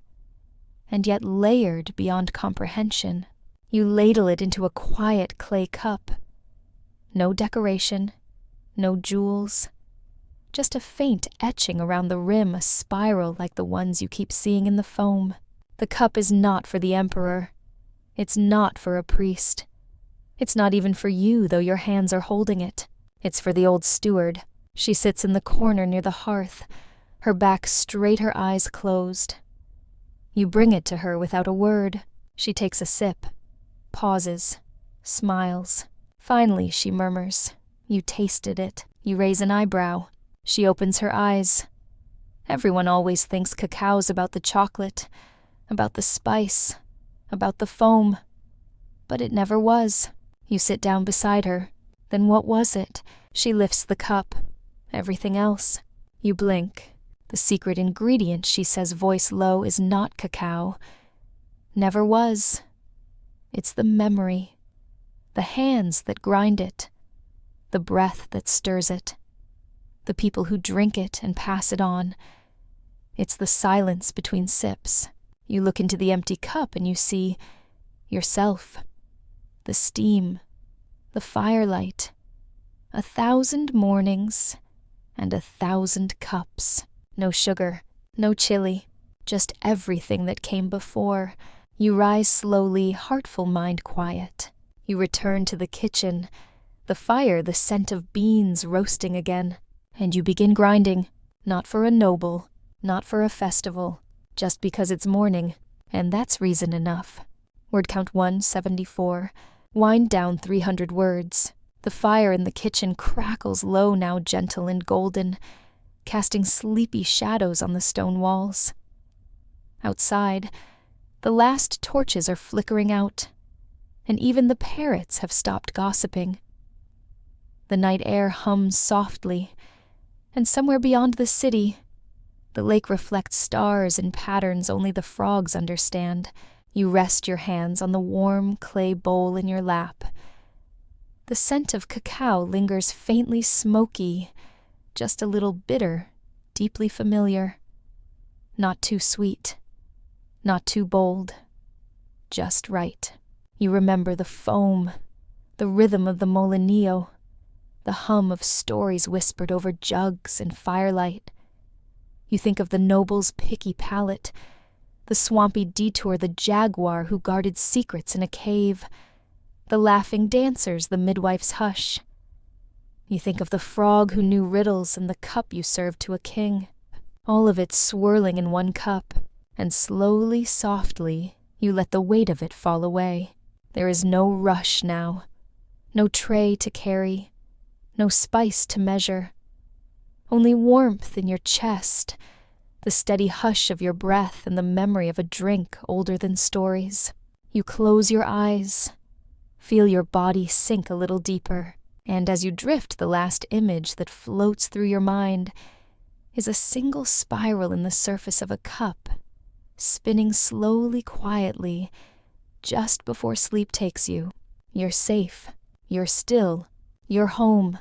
and yet layered beyond comprehension. You ladle it into a quiet clay cup. No decoration, no jewels, just a faint etching around the rim, a spiral like the ones you keep seeing in the foam. The cup is not for the emperor. It's not for a priest. It's not even for you, though your hands are holding it. It's for the old steward. She sits in the corner near the hearth, her back straight, her eyes closed. You bring it to her without a word. She takes a sip, pauses, smiles. Finally, she murmurs, "You tasted it." You raise an eyebrow. She opens her eyes. Everyone always thinks cacao's about the chocolate, about the spice, about the foam. But it never was. You sit down beside her. Then what was it? She lifts the cup. Everything else. You blink. The secret ingredient, she says, voice low, is not cacao. Never was. It's the memory. The hands that grind it. The breath that stirs it. The people who drink it and pass it on. It's the silence between sips. You look into the empty cup and you see yourself, the steam, the firelight, 1,000 mornings and 1,000 cups. No sugar, no chili, just everything that came before. You rise slowly, heartful mind quiet. You return to the kitchen, the fire, the scent of beans roasting again. And you begin grinding, not for a noble, not for a festival, just because it's morning, and that's reason enough. Word count 174. Wind down 300 words. The fire in the kitchen crackles low, now gentle and golden, casting sleepy shadows on the stone walls. Outside, the last torches are flickering out, and even the parrots have stopped gossiping. The night air hums softly, and somewhere beyond the city, the lake reflects stars in patterns only the frogs understand. You rest your hands on the warm clay bowl in your lap. The scent of cacao lingers faintly smoky, just a little bitter, deeply familiar. Not too sweet, not too bold, just right. You remember the foam, the rhythm of the molinillo, the hum of stories whispered over jugs and firelight. You think of the noble's picky palate, the swampy detour, the jaguar who guarded secrets in a cave, the laughing dancers, the midwife's hush. You think of the frog who knew riddles and the cup you served to a king. All of it swirling in one cup, and slowly, softly, you let the weight of it fall away. There is no rush now, no tray to carry, no spice to measure, only warmth in your chest, the steady hush of your breath and the memory of a drink older than stories. You close your eyes, feel your body sink a little deeper, and as you drift, the last image that floats through your mind is a single spiral in the surface of a cup, spinning slowly, quietly, just before sleep takes you. You're safe, you're still, you're home.